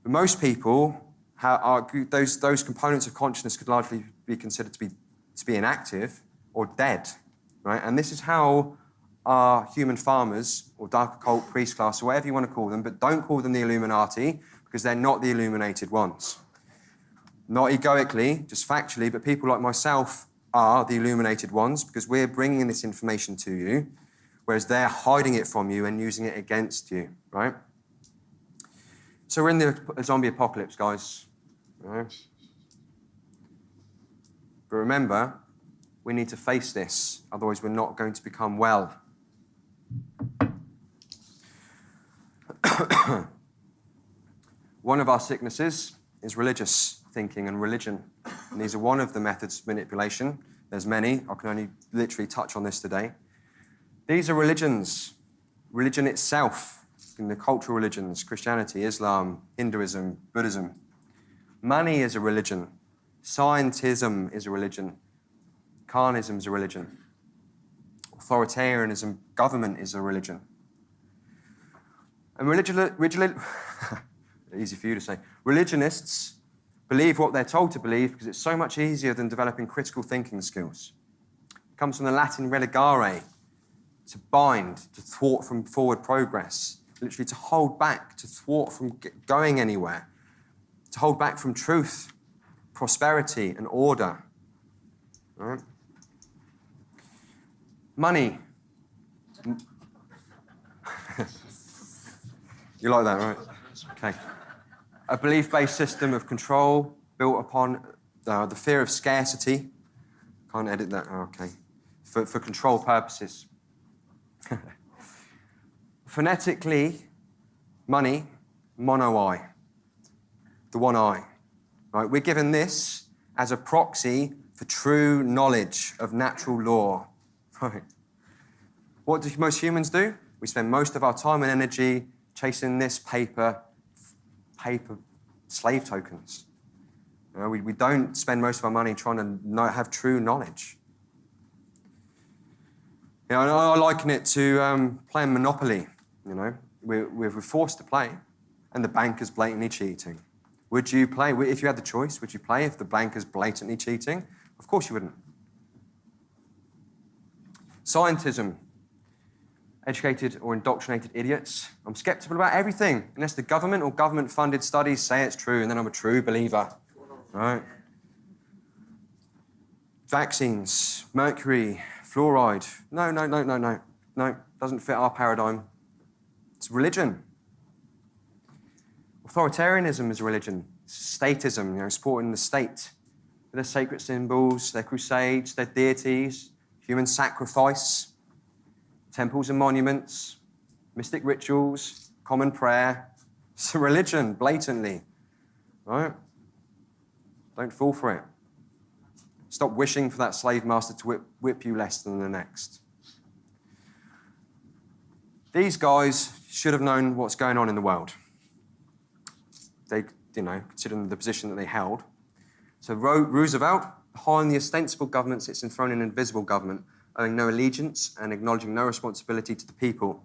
But most people, those components of consciousness could largely be considered to be inactive or dead, right? And this is how our human farmers or dark occult priest class, or whatever you want to call them, but don't call them the Illuminati because they're not the illuminated ones. Not egoically, just factually, but people like myself are the illuminated ones because we're bringing this information to you, whereas they're hiding it from you and using it against you, right? So we're in the zombie apocalypse, guys. Right? But remember, we need to face this, otherwise we're not going to become well. One of our sicknesses is religious thinking and religion. And these are one of the methods of manipulation. There's many. I can only literally touch on this today. These are religions. Religion itself, in the cultural religions, Christianity, Islam, Hinduism, Buddhism. Money is a religion. Scientism is a religion. Carnism is a religion. Authoritarianism, government is a religion. And easy for you to say. Religionists believe what they're told to believe because it's so much easier than developing critical thinking skills. It comes from the Latin religare, to bind, to thwart from forward progress, literally to hold back, to thwart from going anywhere, to hold back from truth, prosperity, and order. All right? Money. You like that, right? Okay. A belief-based system of control built upon the fear of scarcity, Can't edit that. Oh, okay. For control purposes. Phonetically, money, mono-I. The one eye. Right? We're given this as a proxy for true knowledge of natural law. Right? What do most humans do? We spend most of our time and energy chasing this paper slave tokens. You know, we don't spend most of our money trying to have true knowledge. You know, I liken it to playing Monopoly. You know, we're forced to play, and the banker's blatantly cheating. Would you play, if you had the choice, would you play if the banker's blatantly cheating? Of course you wouldn't. Scientism. Educated or indoctrinated idiots. I'm skeptical about everything, unless the government or government-funded studies say it's true, and then I'm a true believer. Right? Vaccines, mercury, fluoride. No, doesn't fit our paradigm. It's religion. Authoritarianism is a religion. Statism, you know, supporting the state. Their sacred symbols, their crusades, their deities, human sacrifice, temples and monuments, mystic rituals, common prayer. It's a religion, blatantly. Right? Don't fall for it. Stop wishing for that slave master to whip you less than the next. These guys should have known what's going on in the world. They, you know, considering the position that they held. So Roosevelt, behind the ostensible government sits enthroned an invisible government, owing no allegiance and acknowledging no responsibility to the people.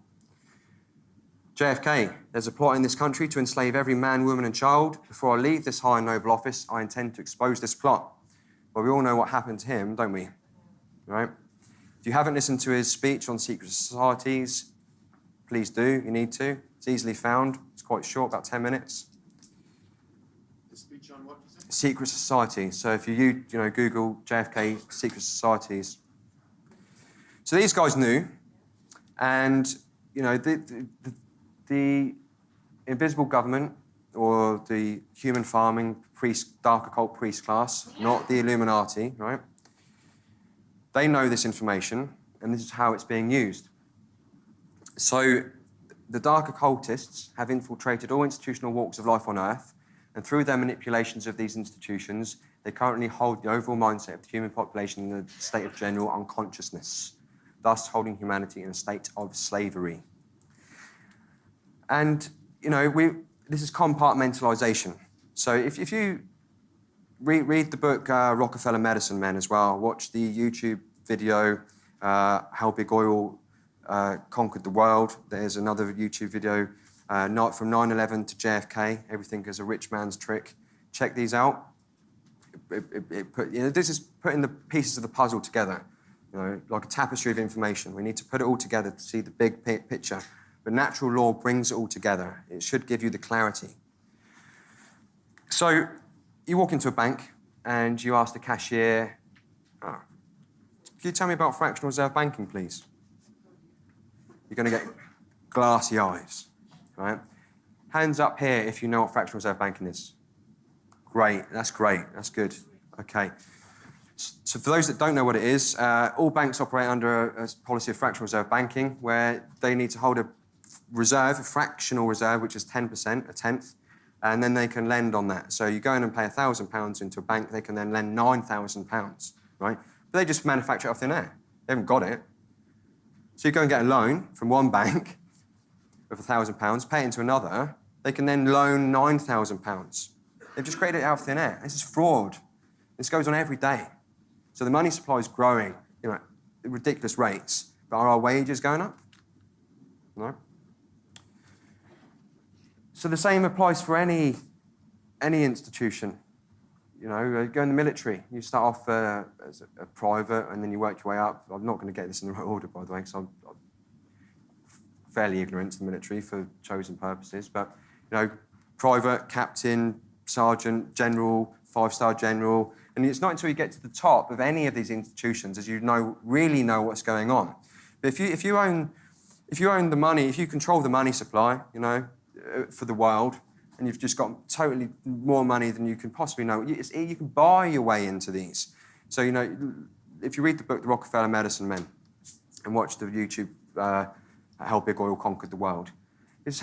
JFK, there's a plot in this country to enslave every man, woman and child. Before I leave this high and noble office, I intend to expose this plot. Well, we all know what happened to him, don't we? Right? If you haven't listened to his speech on secret societies, please do, you need to. It's easily found, it's quite short, about 10 minutes. The speech on what is it? Secret society. So if you Google JFK secret societies. So these guys knew, and you know the invisible government or the human farming priest, dark occult priest class, not the Illuminati, right? They know this information, and this is how it's being used. So the dark occultists have infiltrated all institutional walks of life on Earth, and through their manipulations of these institutions, they currently hold the overall mindset of the human population in a state of general unconsciousness, thus holding humanity in a state of slavery. And, you know, this is compartmentalization. So if you read the book Rockefeller Medicine Men as well, watch the YouTube video How Big Oil Conquered the World. There's another YouTube video from 9/11 to JFK, everything is a rich man's trick. Check these out. This is putting the pieces of the puzzle together, you know, like a tapestry of information. We need to put it all together to see the big picture. But natural law brings it all together. It should give you the clarity. So you walk into a bank and you ask the cashier, can you tell me about fractional reserve banking, please? You're going to get glassy eyes, right? Hands up here if you know what fractional reserve banking is. Great, that's good. Okay. So for those that don't know what it is, all banks operate under a policy of fractional reserve banking where they need to hold a reserve, a fractional reserve, which is 10%, a tenth, and then they can lend on that. So you go in and pay £1,000 into a bank, they can then lend £9,000, right? But they just manufacture it off thin air. They haven't got it. So you go and get a loan from one bank of £1,000, pay it into another, they can then loan £9,000. They've just created it out of thin air. This is fraud. This goes on every day. So the money supply is growing, you know, at ridiculous rates. But are our wages going up? No. So the same applies for any institution. You know, you go in the military. You start off as a private, and then you work your way up. I'm not going to get this in the right order, by the way, because I'm fairly ignorant to the military for chosen purposes. But you know, private, captain, sergeant, general, 5-star general, and it's not until you get to the top of any of these institutions as you really know what's going on. But if you own the money, if you control the money supply, you know, for the world, and you've just got totally more money than you can possibly know, you can buy your way into these. So, you know, if you read the book, The Rockefeller Medicine Men, and watch the YouTube, How Big Oil Conquered the World, this is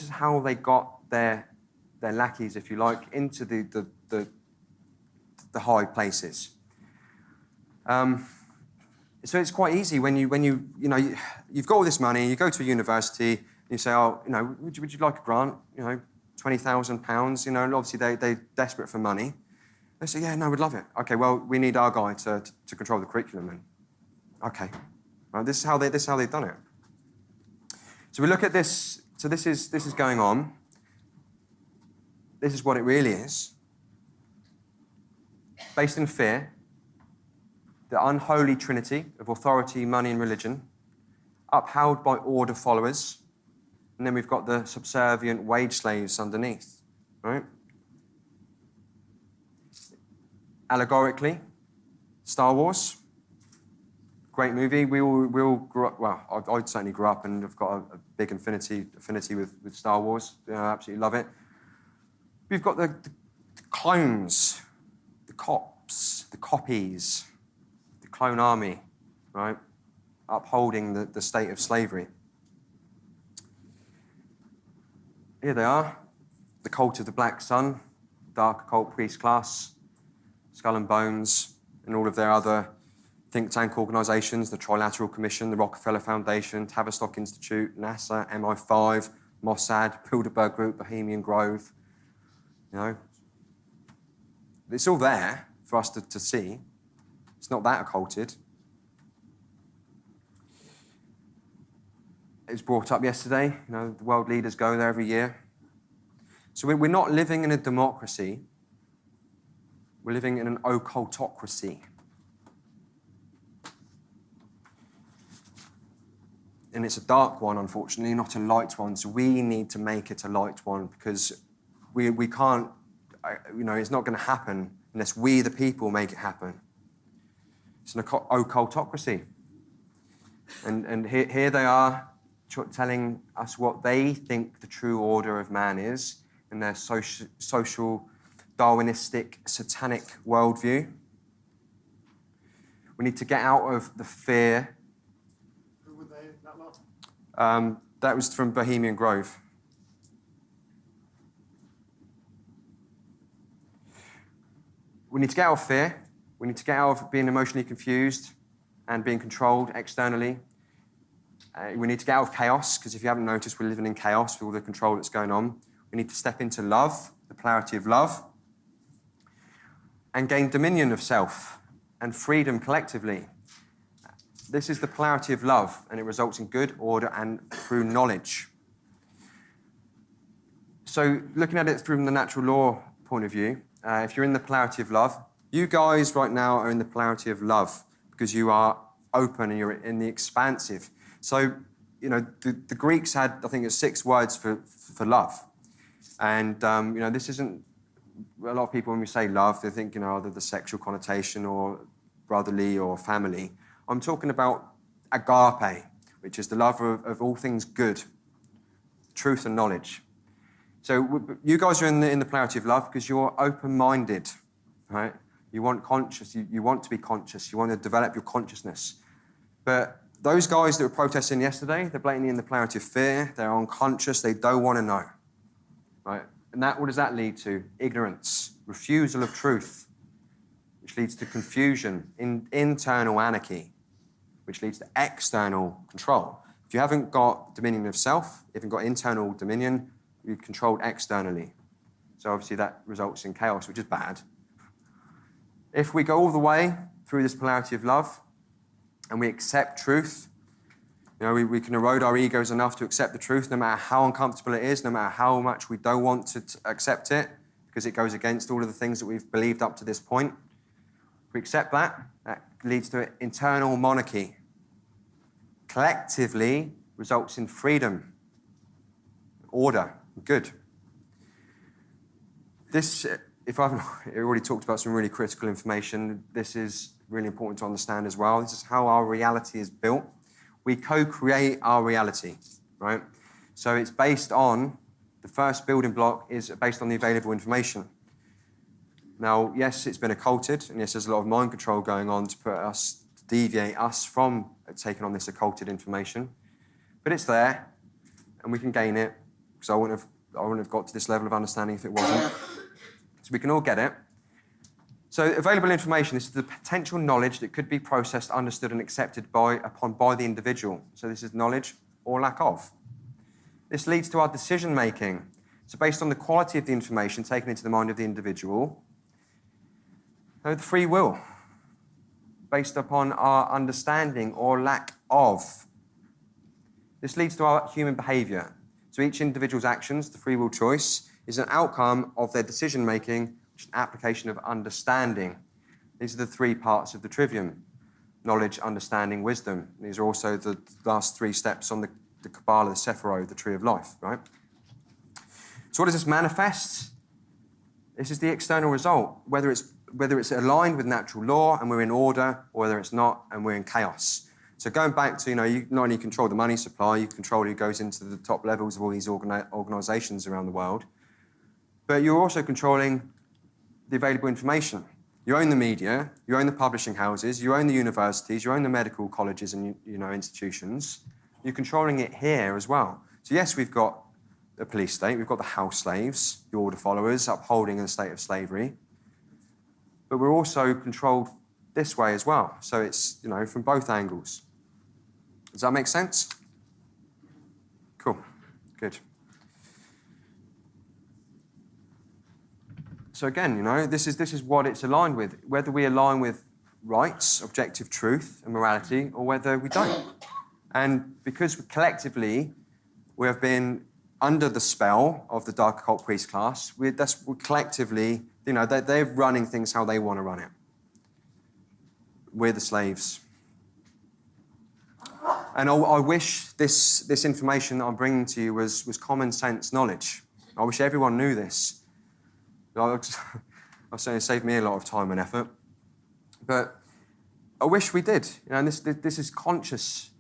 how they got their lackeys, if you like, into the high places. So it's quite easy when you've got all this money, you go to a university, and you say, oh, would you like a grant? £20,000, and obviously they're desperate for money. They say, yeah, no, we'd love it. Okay, well, we need our guy to control the curriculum then. Okay, well, this is how they've done it. So we look at this. So this is going on. This is what it really is. Based in fear, the unholy trinity of authority, money, and religion, upheld by order followers, and then we've got the subservient wage slaves underneath, right? Allegorically, Star Wars, great movie. We all grew up, well, I certainly grew up and I've got a big affinity with Star Wars. I absolutely love it. We've got the clones, the cops, the copies, the clone army, right? Upholding the state of slavery. Here they are, the cult of the Black Sun, dark occult priest class, Skull and Bones, and all of their other think tank organisations, the Trilateral Commission, the Rockefeller Foundation, Tavistock Institute, NASA, MI5, Mossad, Bilderberg Group, Bohemian Grove. It's all there for us to see. It's not that occulted. It was brought up yesterday. The world leaders go there every year. So we're not living in a democracy. We're living in an occultocracy. And it's a dark one, unfortunately, not a light one. So we need to make it a light one because we can't, it's not going to happen unless we, the people, make it happen. It's an occultocracy. And here they are telling us what they think the true order of man is in their social Darwinistic, satanic worldview. We need to get out of the fear. Who were they, that lot? That was from Bohemian Grove. We need to get out of fear. We need to get out of being emotionally confused and being controlled externally. We need to get out of chaos, because if you haven't noticed, we're living in chaos with all the control that's going on. We need to step into love, the polarity of love, and gain dominion of self and freedom collectively. This is the polarity of love, and it results in good order and through knowledge. So looking at it from the natural law point of view, if you're in the polarity of love, you guys right now are in the polarity of love because you are open and you're in the expansive. So, the Greeks had, I think it's 6 words for love. And, this isn't, a lot of people when we say love, they think, either the sexual connotation or brotherly or family. I'm talking about agape, which is the love of all things good, truth and knowledge. So you guys are in the polarity of love because you're open-minded, right? You want you want to be conscious. You want to develop your consciousness. But those guys that were protesting yesterday, they're blatantly in the polarity of fear. They're unconscious. They don't want to know, right? And what does that lead to? Ignorance, refusal of truth, which leads to confusion, internal anarchy, which leads to external control. If you haven't got dominion of self, if you haven't got internal dominion, you're controlled externally. So obviously that results in chaos, which is bad. If we go all the way through this polarity of love and we accept truth, we can erode our egos enough to accept the truth no matter how uncomfortable it is, no matter how much we don't want to accept it, because it goes against all of the things that we've believed up to this point. If we accept that leads to internal monarchy. Collectively results in freedom, order, good. This, if I've already talked about some really critical information, this is really important to understand as well. This is how our reality is built. We co-create our reality, right? So it's based on, the first building block is based on the available information. Now, yes, it's been occulted, and yes, there's a lot of mind control going on to deviate us from taking on this occulted information. But it's there, and we can gain it, because I wouldn't have got to this level of understanding if it wasn't. So we can all get it. So available information is the potential knowledge that could be processed, understood, and accepted by the individual. So this is knowledge or lack of. This leads to our decision-making. So based on the quality of the information taken into the mind of the individual, the free will, based upon our understanding or lack of. This leads to our human behavior. So each individual's actions, the free will choice, is an outcome of their decision-making, which is an application of understanding. These are the three parts of the Trivium: knowledge, understanding, wisdom. These are also the last three steps on the Kabbalah, the Sephirot, the tree of life, right? So what does this manifest? This is the external result, whether it's aligned with natural law and we're in order, or whether it's not and we're in chaos. So going back to, you not only control the money supply, you control who goes into the top levels of all these organizations around the world, but you're also controlling the available information. You own the media, you own the publishing houses, you own the universities, you own the medical colleges and institutions. You're controlling it here as well. So yes, we've got the police state, we've got the house slaves, the order followers, upholding a state of slavery. But we're also controlled this way as well. So it's, from both angles. Does that make sense? Cool. Good. So again, this is what it's aligned with. Whether we align with rights, objective truth, and morality, or whether we don't. And because collectively we have been under the spell of the dark occult priest class, we're collectively, they're running things how they want to run it. We're the slaves. And I wish this information that I'm bringing to you was common sense knowledge. I wish everyone knew this. I'll say it saved me a lot of time and effort. But I wish we did. And this is conscious.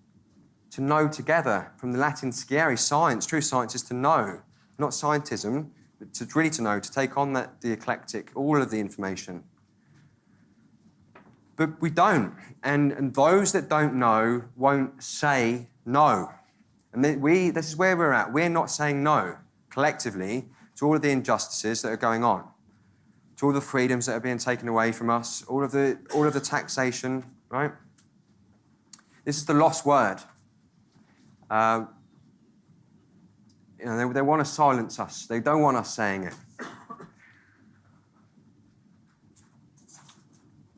To know together, from the Latin sciere, science, true science is to know, not scientism, but to know, to take on the eclectic, all of the information. But we don't, and those that don't know won't say no. And this is where we're at. We're not saying no, collectively, to all of the injustices that are going on, to all the freedoms that are being taken away from us, all of the taxation, right? This is the lost word. They want to silence us. They don't want us saying it.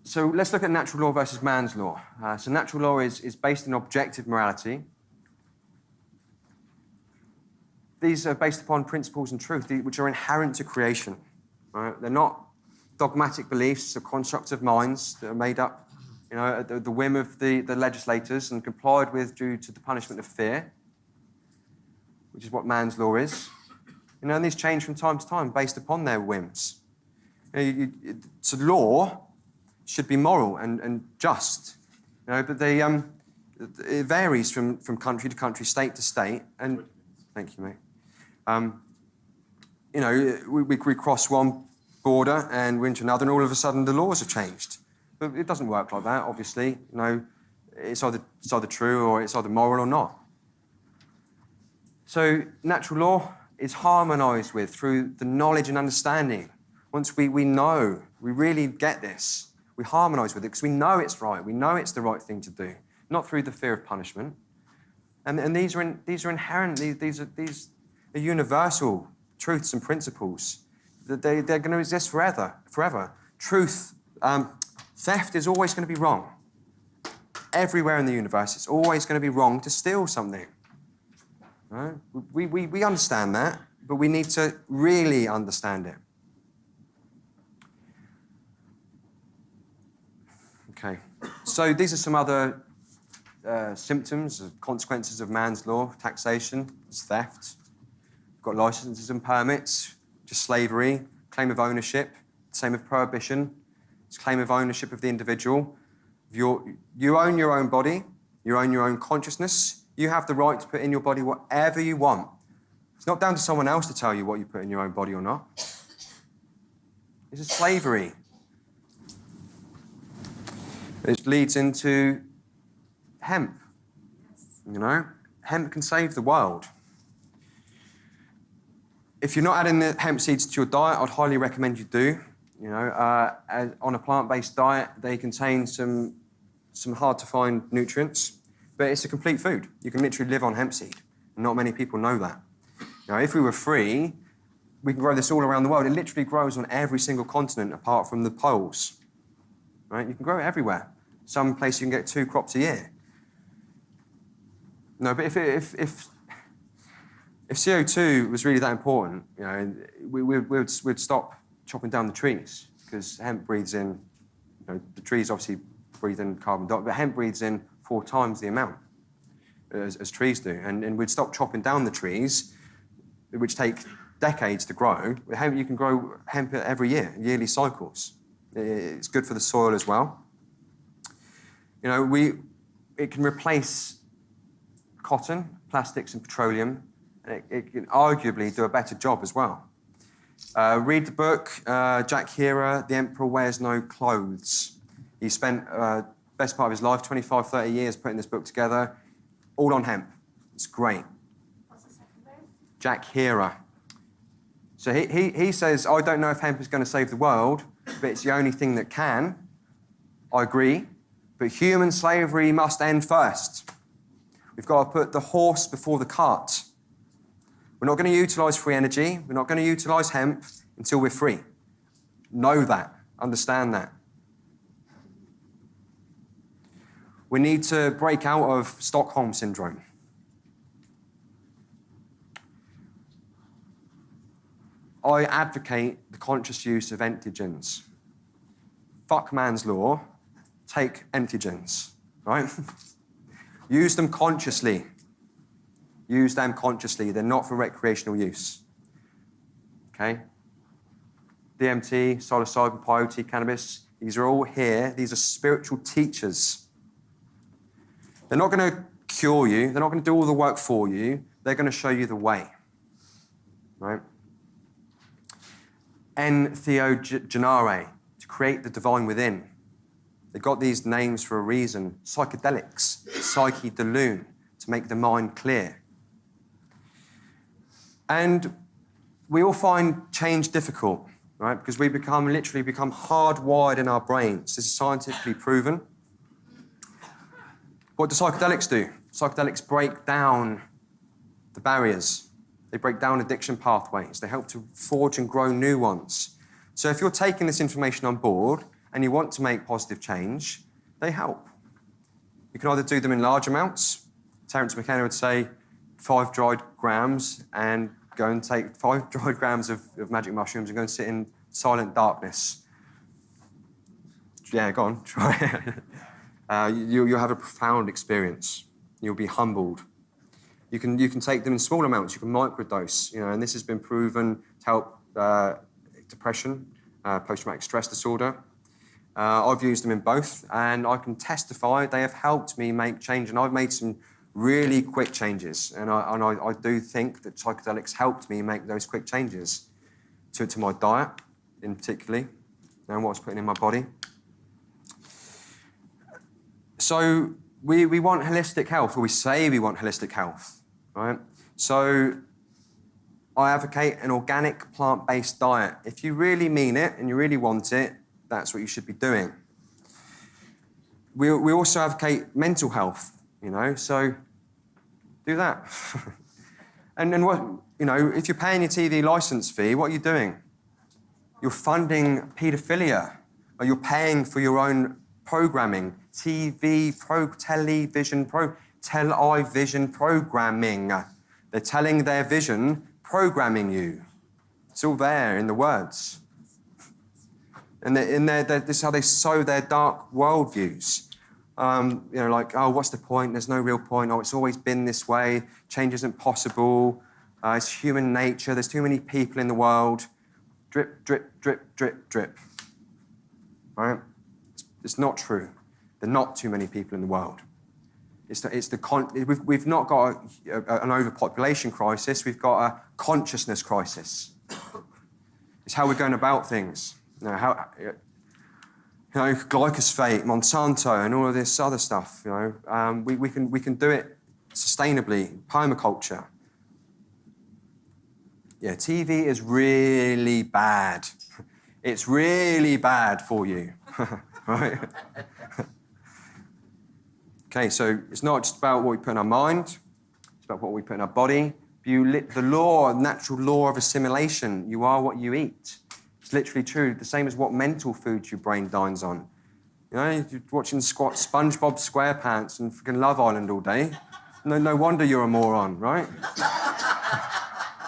So let's look at natural law versus man's law. So natural law is based in objective morality. These are based upon principles and truth, which are inherent to creation. Right? They're not dogmatic beliefs or constructs of minds that are made up at the whim of the legislators and complied with due to the punishment of fear, which is what man's law is. And these change from time to time based upon their whims. So law should be moral and just, but it varies from country to country, state to state. And thank you, mate. We cross one border and we're into another, and all of a sudden the laws have changed. But it doesn't work like that, obviously. It's either true or it's either moral or not. So natural law is harmonised with through the knowledge and understanding. Once we know, we really get this, we harmonise with it because we know it's right. We know it's the right thing to do, not through the fear of punishment. And these are inherent. These are universal truths and principles. They're going to exist forever. Truth. Theft is always going to be wrong. Everywhere in the universe, it's always going to be wrong to steal something. Right? We understand that, but we need to really understand it. Okay, so these are some other symptoms, consequences of man's law. Taxation, it's theft. We've got licenses and permits, just slavery, claim of ownership, same with prohibition. It's claim of ownership of the individual. You own your own body, you own your own consciousness, you have the right to put in your body whatever you want. It's not down to someone else to tell you what you put in your own body or not. This is slavery. It leads into hemp. You know, hemp can save the world. If you're not adding the hemp seeds to your diet, I'd highly recommend you do. You know, on a plant-based diet, they contain some hard-to-find nutrients, but it's a complete food. You can literally live on hemp seed. Not many people know that. You know, if we were free, we can grow this all around the world. It literally grows on every single continent apart from the poles. Right? You can grow it everywhere. Some places you can get 2 crops a year. No, but if CO2 was really that important, you know, we'd stop chopping down the trees, because hemp breathes in, you know, the trees obviously breathe in carbon dioxide, but hemp breathes in 4 times the amount as trees do. And we'd stop chopping down the trees, which take decades to grow. With hemp, you can grow hemp every year, yearly cycles. It's good for the soil as well. You know, it can replace cotton, plastics and petroleum, and it can arguably do a better job as well. Read the book, Jack Herer, The Emperor Wears No Clothes. He spent the best part of his life, 25, 30 years, putting this book together, all on hemp. It's great. What's the second name? Jack Herer. So he says, I don't know if hemp is going to save the world, but it's the only thing that can. I agree. But human slavery must end first. We've got to put the horse before the cart. We're not going to utilise free energy. We're not going to utilise hemp until we're free. Know that. Understand that. We need to break out of Stockholm Syndrome. I advocate the conscious use of entheogens. Fuck man's law. Take entheogens, right? Use them consciously. Use them consciously. They're not for recreational use. Okay? DMT, psilocybin, peyote, cannabis, these are all here. These are spiritual teachers. They're not going to cure you. They're not going to do all the work for you. They're going to show you the way. Right? Entheogens, to create the divine within. They've got these names for a reason. Psychedelics, psyche-de-lune, to make the mind clear. And we all find change difficult, right? Because we literally become hardwired in our brains. This is scientifically proven. What do psychedelics do? Psychedelics break down the barriers. They break down addiction pathways. They help to forge and grow new ones. So if you're taking this information on board and you want to make positive change, they help. You can either do them in large amounts. Terence McKenna would say 5 dried grams, and go and take 5 dried grams of magic mushrooms and go and sit in silent darkness. Yeah, go on, try it. You'll have a profound experience. You'll be humbled. You can take them in small amounts. You can microdose, you know, and this has been proven to help depression, post-traumatic stress disorder. I've used them in both, and I can testify they have helped me make change, and I've made some really quick changes, and I do think that psychedelics helped me make those quick changes to my diet, in particularly, and what I was putting in my body. So we want holistic health, or we say we want holistic health, right? So I advocate an organic plant-based diet. If you really mean it and you really want it, that's what you should be doing. We also advocate mental health, you know, so do that. and what, you know, if you're paying your TV license fee, what are you doing? You're funding paedophilia, or you're paying for your own programming, television programming. They're telling their vision, programming you. It's all there in the words. And this is how they sow their dark worldviews. You know, like, oh, what's the point? There's no real point. Oh, it's always been this way. Change isn't possible. It's human nature. There's too many people in the world. Drip, drip, drip, drip, drip. Right? It's not true. There are not too many people in the world. We've not got an overpopulation crisis. We've got a consciousness crisis. It's how we're going about things. glyphosate, Monsanto, and all of this other stuff. We can do it sustainably. Permaculture. Yeah, TV is really bad. It's really bad for you, right? Okay, so it's not just about what we put in our mind, it's about what we put in our body. The natural law of assimilation, you are what you eat. It's literally true, the same as what mental foods your brain dines on. You're watching SpongeBob SquarePants and freaking Love Island all day. No wonder you're a moron, right?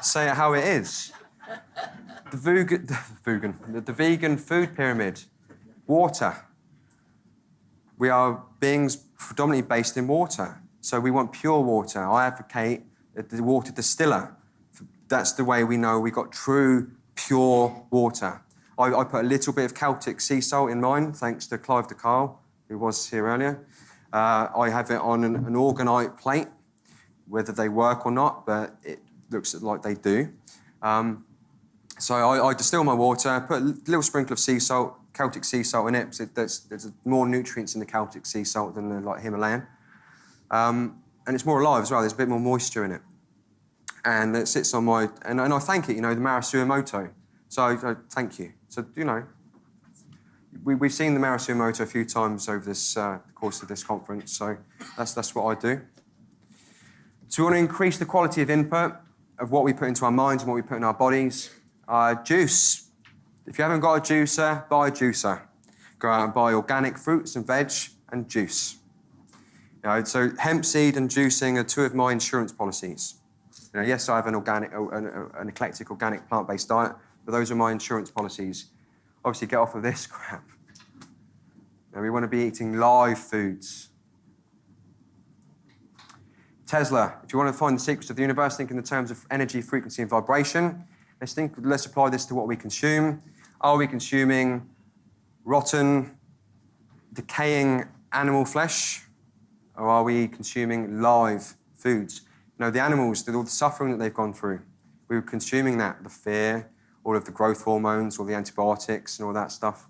Say it how it is. The vegan food pyramid, water. We are beings predominantly based in water. So we want pure water. I advocate the water distiller. That's the way we know we got true, pure water. I put a little bit of Celtic sea salt in mine, thanks to Clive de Carle, who was here earlier. I have it on an orgonite plate, whether they work or not, but it looks like they do. So I distill my water, put a little sprinkle of sea salt, Celtic sea salt in it, because there's more nutrients in the Celtic sea salt than the Himalayan. And it's more alive as well, there's a bit more moisture in it. And it sits on my, and I thank it, the Marasumoto. So I thank you. So, we've seen the Marasumoto a few times over this course of this conference, so that's what I do. So we want to increase the quality of input, of what we put into our minds and what we put in our bodies. Juice. If you haven't got a juicer, buy a juicer. Go out and buy organic fruits and veg and juice. So hemp seed and juicing are two of my insurance policies. Yes, I have an eclectic organic plant-based diet, but those are my insurance policies. Obviously, get off of this crap. We want to be eating live foods. Tesla, if you want to find the secrets of the universe, think in the terms of energy, frequency, and vibration. Let's apply this to what we consume. Are we consuming rotten, decaying animal flesh, or are we consuming live foods? The animals, all the suffering that they've gone through, we were consuming that, the fear, all of the growth hormones, all the antibiotics, and all that stuff.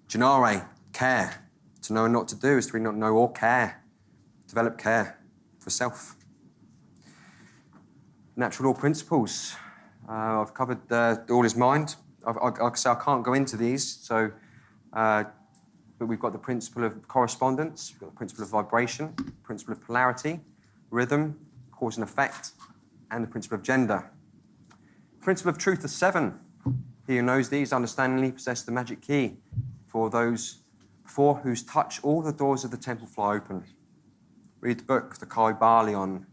Janare, care. To know and not to do is to not know or care. Develop care for self. Natural law principles. I've covered all is mind. I can't go into these, but we've got the principle of correspondence, we've got the principle of vibration, principle of polarity, rhythm, cause and effect, and the principle of gender. Principle of truth is 7. He who knows these understandingly possesses the magic key for those before whose touch all the doors of the temple fly open. Read the book, the Kybalion.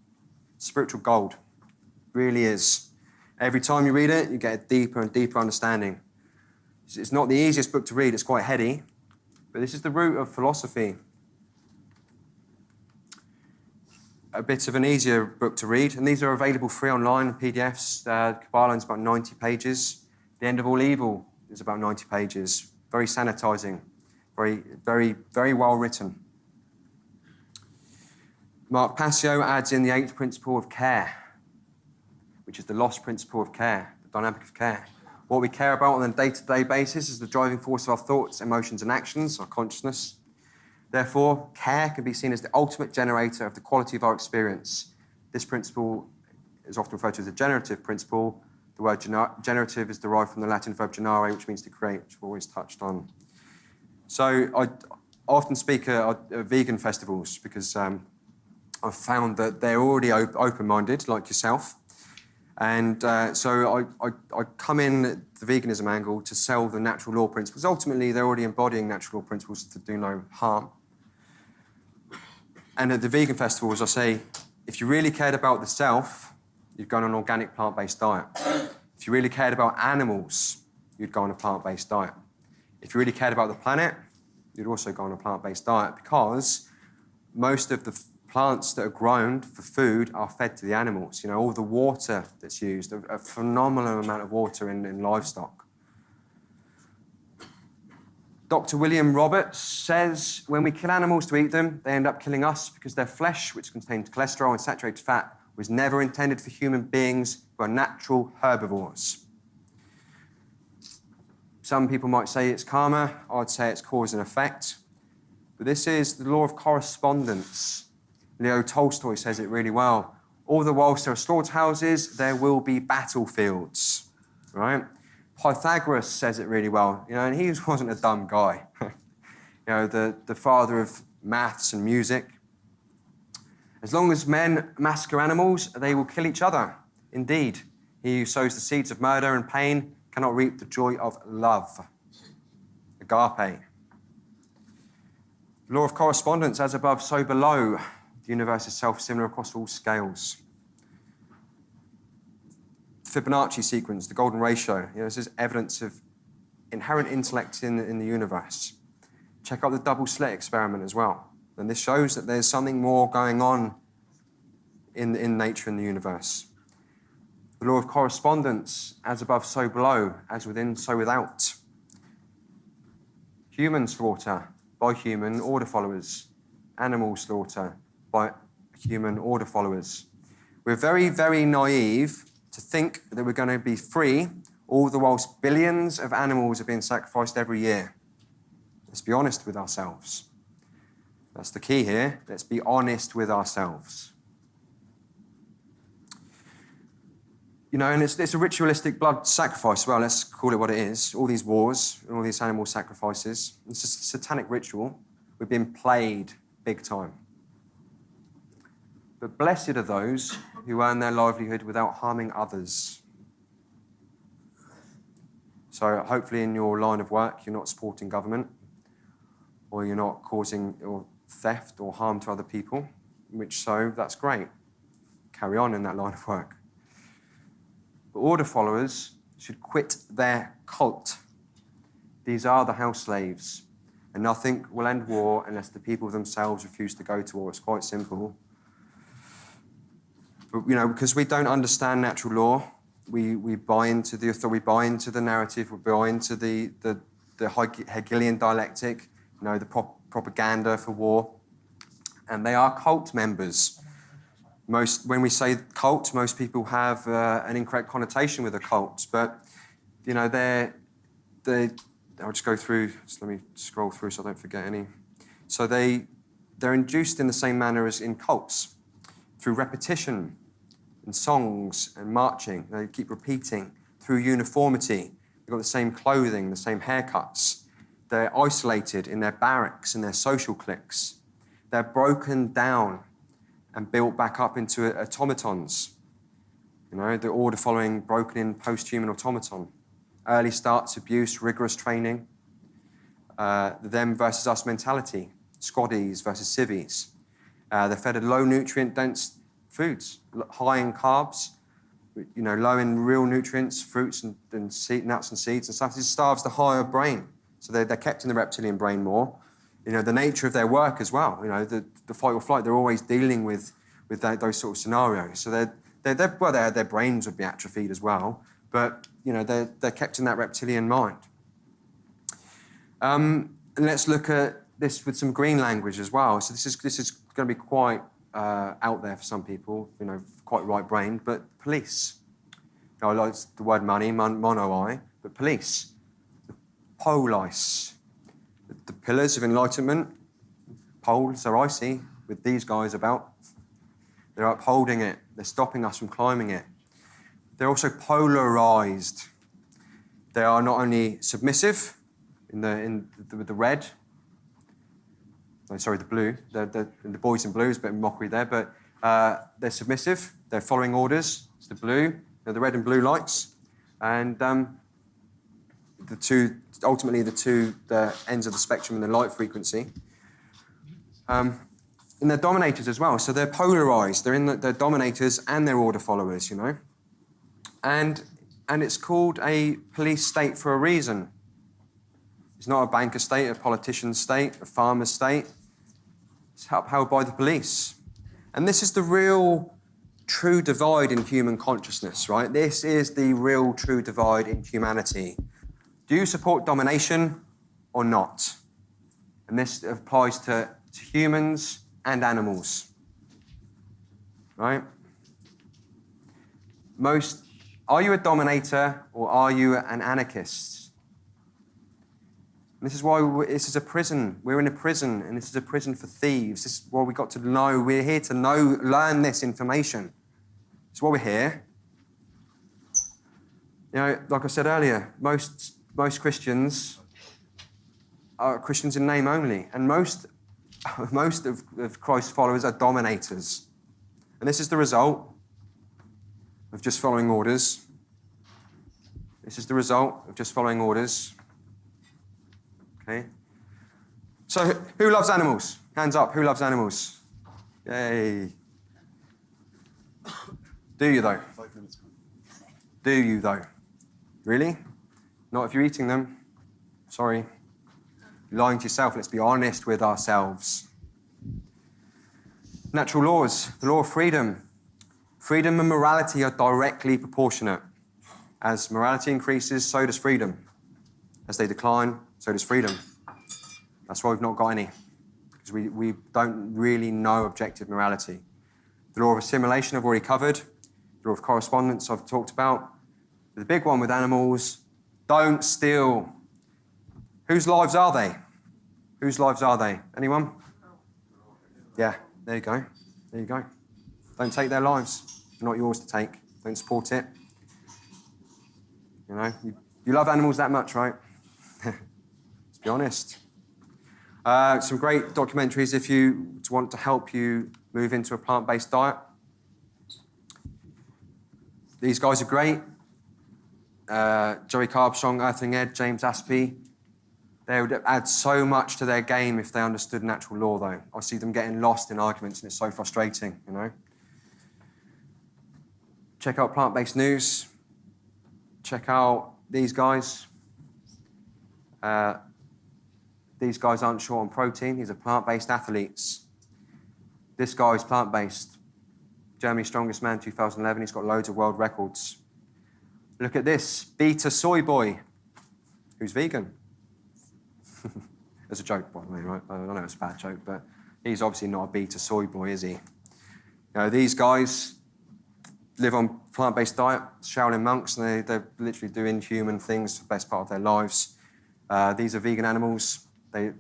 Spiritual gold. Really is. Every time you read it, you get a deeper and deeper understanding. It's not the easiest book to read, it's quite heady, but this is the root of philosophy. A bit of an easier book to read, and these are available free online, PDFs. Kybalion is about 90 pages. The End of All Evil is about 90 pages. Very sanitizing, very, very, very well written. Mark Passio adds in the 8th principle of care, which is the lost principle of care, the dynamic of care. What we care about on a day-to-day basis is the driving force of our thoughts, emotions, and actions, our consciousness. Therefore, care can be seen as the ultimate generator of the quality of our experience. This principle is often referred to as the generative principle. The word generative is derived from the Latin verb generare, which means to create, which we've always touched on. So I often speak at vegan festivals because I've found that they're already open-minded, like yourself. And so I come in at the veganism angle to sell the natural law principles. Ultimately, they're already embodying natural law principles to do no harm. And at the vegan festivals, I say, if you really cared about the self, you'd go on an organic plant-based diet. If you really cared about animals, you'd go on a plant-based diet. If you really cared about the planet, you'd also go on a plant-based diet, because most of the plants that are grown for food are fed to the animals. All the water that's used, a phenomenal amount of water in livestock. Dr. William Roberts says, when we kill animals to eat them, they end up killing us because their flesh, which contains cholesterol and saturated fat, was never intended for human beings who are natural herbivores. Some people might say it's karma. I'd say it's cause and effect. But this is the law of correspondence. Leo Tolstoy says it really well. All the whilst there are slaughterhouses, there will be battlefields, right? Pythagoras says it really well, and he wasn't a dumb guy. The father of maths and music. As long as men massacre animals, they will kill each other. Indeed, he who sows the seeds of murder and pain cannot reap the joy of love. Agape. Law of correspondence, as above, so below. The universe is self-similar across all scales. Fibonacci sequence, the golden ratio. This is evidence of inherent intellect in the universe. Check out the double slit experiment as well. And this shows that there's something more going on in nature and the universe. The law of correspondence, as above, so below, as within, so without. Human slaughter by human order followers. Animal slaughter by human order followers. We're very, very naive to think that we're going to be free, all the whilst billions of animals are being sacrificed every year. Let's be honest with ourselves. That's the key here. Let's be honest with ourselves. And it's a ritualistic blood sacrifice. Well, let's call it what it is. All these wars, all these animal sacrifices. It's just a satanic ritual. We've been played big time. But blessed are those who earn their livelihood without harming others. So hopefully in your line of work, you're not supporting government, or you're not causing theft or harm to other people, that's great. Carry on in that line of work. But order followers should quit their cult. These are the house slaves, and nothing will end war unless the people themselves refuse to go to war. It's quite simple. But, because we don't understand natural law, we buy into the authority, we buy into the narrative, we buy into the Hegelian dialectic, the propaganda for war, and they are cult members. When we say cult, most people have an incorrect connotation with a cult, but I'll just go through. Let me scroll through so I don't forget any. So they're induced in the same manner as in cults, through repetition, in songs and marching. They keep repeating through uniformity. They've got the same clothing, the same haircuts. They're isolated in their barracks and their social cliques. They're broken down and built back up into automatons. The order following broken in post-human automaton. Early starts, abuse, rigorous training. The them versus us mentality. Squaddies versus civvies. They're fed a low nutrient dense foods, high in carbs, low in real nutrients, fruits and nuts and seeds and stuff. This starves the higher brain. So they're kept in the reptilian brain more. The nature of their work as well. The fight or flight. They're always dealing with those sort of scenarios. So their brains would be atrophied as well. But they're kept in that reptilian mind. And let's look at this with some green language as well. So this is going to be quite out there for some people. Quite right-brained. But police. I like the word money, mono-I, but police. Police. The pillars of enlightenment, poles are icy with these guys about. They're upholding it. They're stopping us from climbing it. They're also polarized. They are not only submissive with the red. The blue. The boys in blue is a bit of mockery there, but they're submissive. They're following orders. It's the blue. They're the red and blue lights, and the two ends of the spectrum in the light frequency. And they're dominators as well. So they're polarized. They're dominators and they're order followers, And it's called a police state for a reason. It's not a banker state, a politician state, a farmer state. It's upheld by the police. And this is the real true divide in human consciousness, right? This is the real true divide in humanity. Do you support domination or not? And this applies to humans and animals, right? Are you a dominator or are you an anarchist? This is why this is a prison. We're in a prison, and this is a prison for thieves. This is why we got to know. We're here to know, learn this information. That's why we're here. You know, like I said earlier, most Christians are Christians in name only, and most of Christ's followers are dominators. And this is the result of just following orders. This is the result of just following orders. Okay. So who loves animals? Hands up, who loves animals? Yay. Do you though? 5 minutes. Do you though? Really? Not if you're eating them. Sorry. You're lying to yourself. Let's be honest with ourselves. Natural laws, the law of freedom. Freedom and morality are directly proportionate. As morality increases, so does freedom. As they decline, so does freedom. That's why we've not got any, because we don't really know objective morality. The law of assimilation I've already covered. The law of correspondence I've talked about. The big one with animals, don't steal. Whose lives are they? Whose lives are they? Anyone? Yeah, there you go. There you go. Don't take their lives. They're not yours to take. Don't support it. You know, you love animals that much, right? Let's be honest. Some great documentaries if you want to help you move into a plant-based diet. These guys are great. Joey Carbstrong, Earthling Ed, James Aspey. They would add so much to their game if they understood natural law, though. I see them getting lost in arguments, and it's so frustrating, you know. Check out Plant-Based News. Check out these guys. These guys aren't short on protein. These are plant-based athletes. This guy is plant-based. Germany's strongest man, 2011. He's got loads of world records. Look at this, Beta Soy Boy, who's vegan. It's a joke, by the way, right? I know it's a bad joke, but he's obviously not a Beta Soy Boy, is he? You know, these guys live on plant-based diet, Shaolin monks, and they're literally doing human things for the best part of their lives. These are vegan animals. They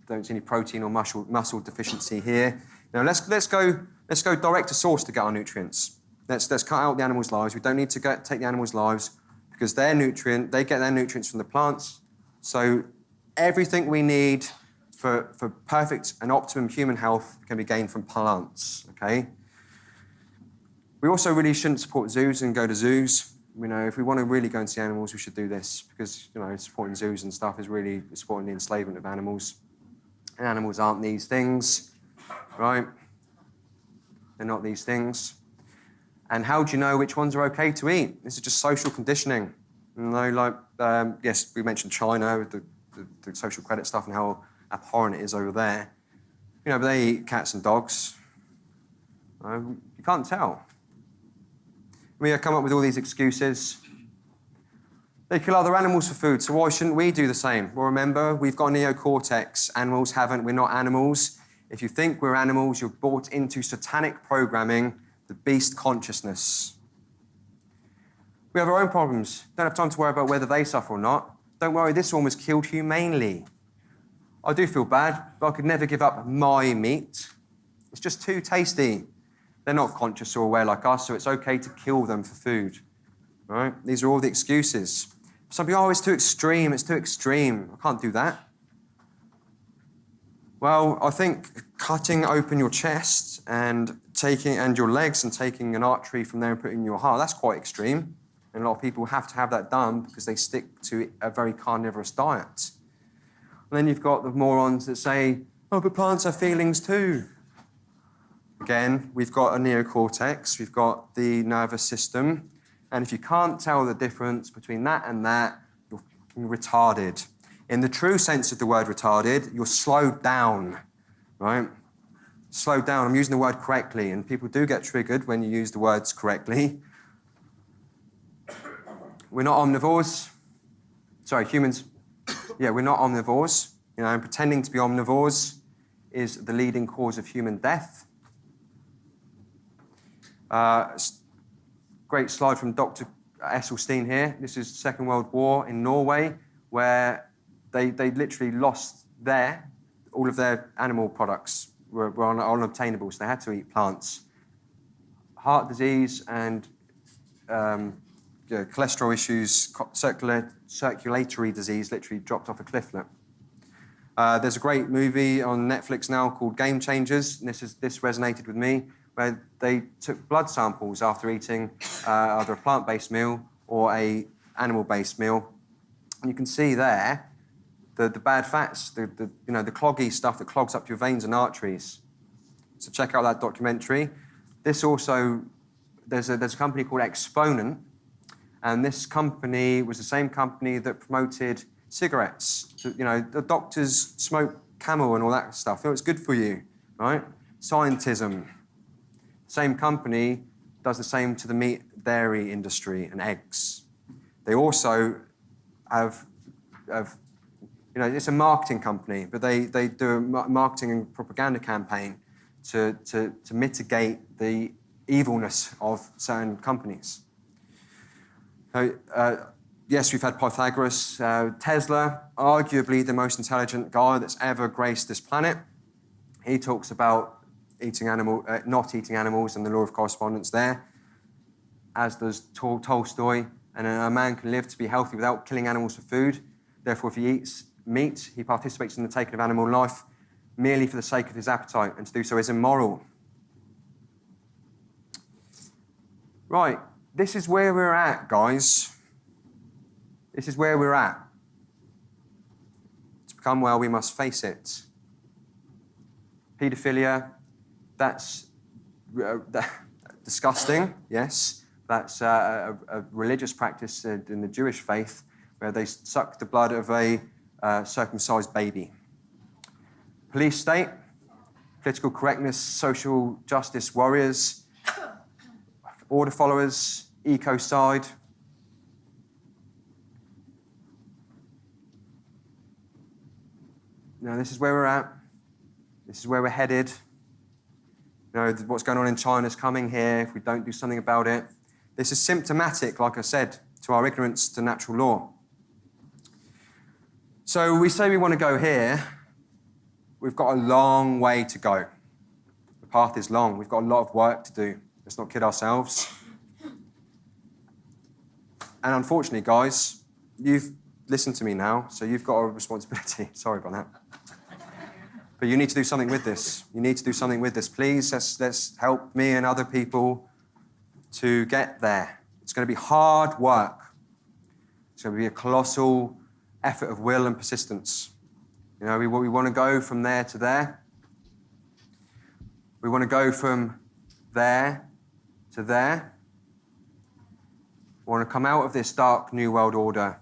don't see any protein or muscle deficiency here. Now let's go direct to source to get our nutrients. Let's cut out the animals' lives. We don't need to take the animals' lives because they get their nutrients from the plants. So everything we need for perfect and optimum human health can be gained from plants, okay? We also really shouldn't support zoos and go to zoos. You know, if we want to really go and see animals, we should do this because, you know, supporting zoos and stuff is really supporting the enslavement of animals. And animals aren't these things, right? They're not these things. And how do you know which ones are okay to eat? This is just social conditioning. You know, like, yes, we mentioned China with the social credit stuff and how abhorrent it is over there. You know, but they eat cats and dogs. You can't tell. We come up with all these excuses. They kill other animals for food, so why shouldn't we do the same? Well, remember, we've got neocortex. Animals haven't. We're not animals. If you think we're animals, you're brought into satanic programming, the beast consciousness. We have our own problems. Don't have time to worry about whether they suffer or not. Don't worry, this one was killed humanely. I do feel bad, but I could never give up my meat. It's just too tasty. They're not conscious or aware like us, so it's okay to kill them for food. Right? These are all the excuses. Some people, oh, it's too extreme, it's too extreme. I can't do that. Well, I think cutting open your chest and your legs and taking an artery from there and putting in your heart, that's quite extreme. And a lot of people have to have that done because they stick to a very carnivorous diet. And then you've got the morons that say, oh, but plants have feelings too. Again, we've got a neocortex, we've got the nervous system, and if you can't tell the difference between that and that, you're fucking retarded. In the true sense of the word retarded, you're slowed down, right? Slowed down. I'm using the word correctly, and people do get triggered when you use the words correctly. We're not omnivores. Sorry, humans. Yeah, we're not omnivores. You know, and pretending to be omnivores is the leading cause of human death. Great slide from Dr. Esselstyn here. This is the Second World War in Norway, where they literally lost all of their animal products were unobtainable, so they had to eat plants. Heart disease and cholesterol issues, circulatory disease literally dropped off a cliff lip. There's a great movie on Netflix now called Game Changers, and this resonated with me, where they took blood samples after eating either a plant-based meal or a animal-based meal. And you can see there the bad fats, the cloggy stuff that clogs up your veins and arteries. So check out that documentary. This also, there's a company called Exponent, and this company was the same company that promoted cigarettes. The doctors smoke Camel and all that stuff. It's good for you, right? Scientism. Same company does the same to the meat, dairy industry and eggs. They also have it's a marketing company, but they do a marketing and propaganda campaign to mitigate the evilness of certain companies. Yes, we've had Pythagoras, Tesla, arguably the most intelligent guy that's ever graced this planet. He talks about not eating animals and the law of correspondence there, as does Tolstoy. And a man can live to be healthy without killing animals for food. Therefore, if he eats meat, he participates in the taking of animal life merely for the sake of his appetite, and to do so is immoral. Right, this is where we're at, guys. This is where we're at. To become well, we must face it. Paedophilia, that's disgusting, yes. That's a religious practice in the Jewish faith where they suck the blood of a circumcised baby. Police state, political correctness, social justice warriors, order followers, ecocide. Now, this is where we're at. This is where we're headed. What's going on in China is coming here if we don't do something about it. This is symptomatic, like I said, to our ignorance to natural law. So we say we want to go here. We've got a long way to go. The path is long. We've got a lot of work to do. Let's not kid ourselves. And unfortunately, guys, you've listened to me now, so you've got a responsibility. Sorry about that. But you need to do something with this. You need to do something with this. Please, let's help me and other people to get there. It's going to be hard work. It's going to be a colossal effort of will and persistence. We want to go from there to there. We want to go from there to there. We want to come out of this dark New World Order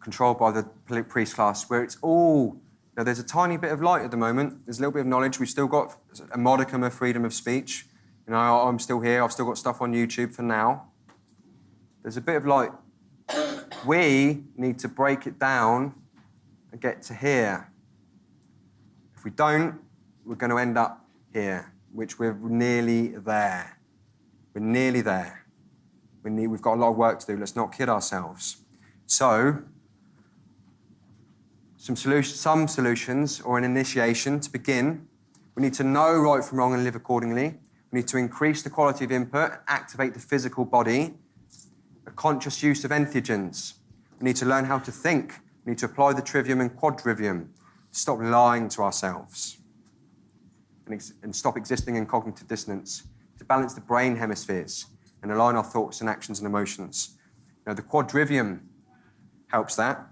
controlled by the priest class where it's all... Now, there's a tiny bit of light at the moment. There's a little bit of knowledge. We've still got a modicum of freedom of speech. I'm still here. I've still got stuff on YouTube for now. There's a bit of light. We need to break it down and get to here. If we don't, we're going to end up here, which we're nearly there. We're nearly there. We've got a lot of work to do. Let's not kid ourselves. So, some solutions or an initiation to begin. We need to know right from wrong and live accordingly. We need to increase the quality of input, activate the physical body, a conscious use of entheogens. We need to learn how to think. We need to apply the trivium and quadrivium, to stop lying to ourselves and stop existing in cognitive dissonance, to balance the brain hemispheres and align our thoughts and actions and emotions. The quadrivium helps that.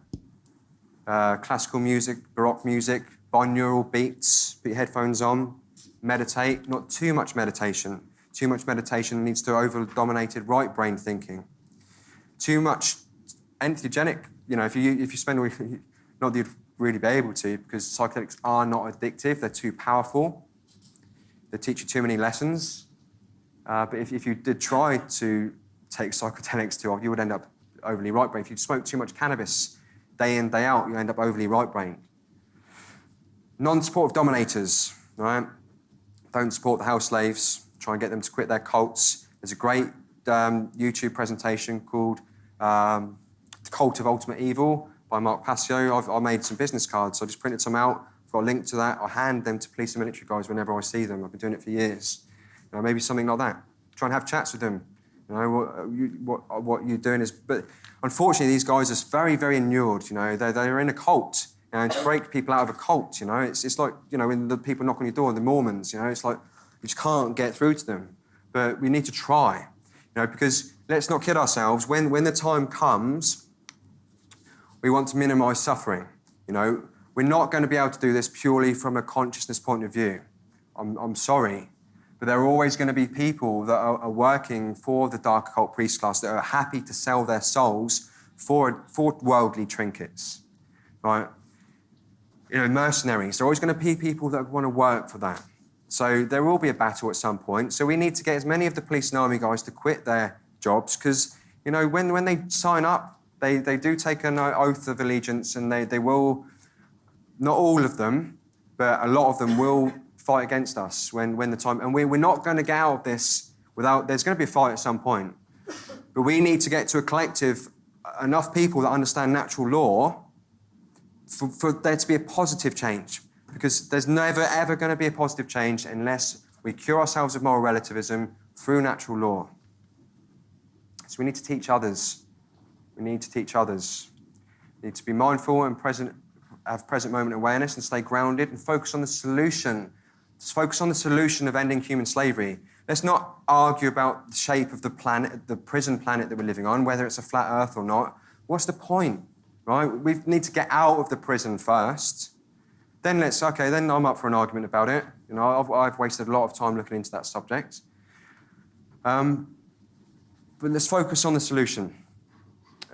Classical music, Baroque music, binaural beats, put your headphones on, meditate, not too much meditation. Too much meditation leads to over-dominated right brain thinking. Too much entheogenic, if you spend all not that you'd really be able to, because psychedelics are not addictive, they're too powerful. They teach you too many lessons. But if you did try to take psychedelics too often, you would end up overly right brain. If you smoke too much cannabis, day in, day out, you end up overly right-brained. Non-supportive dominators, right? Don't support the house slaves. Try and get them to quit their cults. There's a great YouTube presentation called The Cult of Ultimate Evil by Mark Passio. I made some business cards. I just printed some out. I've got a link to that. I hand them to police and military guys whenever I see them. I've been doing it for years. You know, maybe something like that. Try and have chats with them. You know, what you're doing is... But unfortunately, these guys are very, very inured. You know, they're in a cult. You know, and to break people out of a cult, you know, it's like, you know, when the people knock on your door, the Mormons, you know, it's like you just can't get through to them. But we need to try, you know, because let's not kid ourselves. When the time comes, we want to minimise suffering. You know, we're not going to be able to do this purely from a consciousness point of view. I'm sorry. But there are always going to be people that are working for the dark occult priest class that are happy to sell their souls for worldly trinkets, right? You know, mercenaries. There are always going to be people that want to work for that. So there will be a battle at some point. So we need to get as many of the police and army guys to quit their jobs because, you know, when they sign up, they do take an oath of allegiance and they will, not all of them, but a lot of them will fight against us when the time... And we're not going to get out of this without... There's going to be a fight at some point. But we need to get to a collective, enough people that understand natural law for there to be a positive change. Because there's never, ever going to be a positive change unless we cure ourselves of moral relativism through natural law. So we need to teach others. We need to teach others. We need to be mindful and present, have present moment awareness and stay grounded and focus on the solution. Let's focus on the solution of ending human slavery. Let's not argue about the shape of the planet, the prison planet that we're living on, whether it's a flat earth or not. What's the point, right? We need to get out of the prison first. Then then I'm up for an argument about it. You know, I've wasted a lot of time looking into that subject. But let's focus on the solution.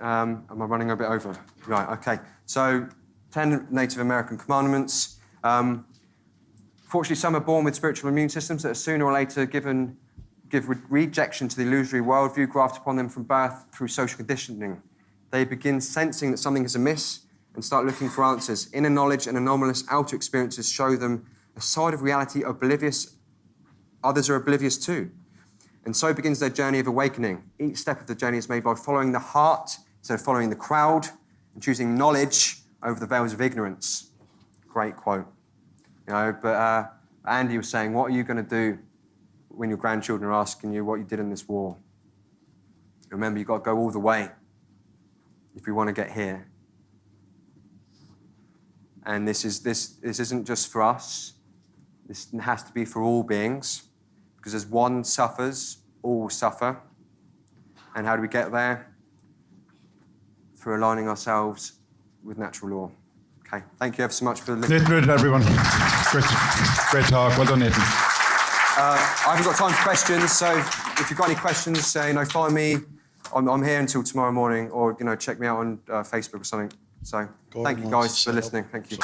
Am I running a bit over? Right, okay. So, 10 Native American commandments. Fortunately, some are born with spiritual immune systems that are sooner or later give rejection to the illusory worldview grafted upon them from birth through social conditioning. They begin sensing that something is amiss and start looking for answers. Inner knowledge and anomalous outer experiences show them a side of reality oblivious, others are oblivious too. And so begins their journey of awakening. Each step of the journey is made by following the heart instead of following the crowd and choosing knowledge over the veils of ignorance. Great quote. You know, but Andy was saying, what are you going to do when your grandchildren are asking you what you did in this war? Remember, you've got to go all the way if we want to get here. And this isn't just for us. This has to be for all beings. Because as one suffers, all suffer. And how do we get there? Through aligning ourselves with natural law. Okay, thank you ever so much for listening. Nathan Riddett, everyone. Great talk. Well done, Nathan. I haven't got time for questions, so if you've got any questions, find me. I'm here until tomorrow morning, or check me out on Facebook or something. So thank you guys for listening. Thank you.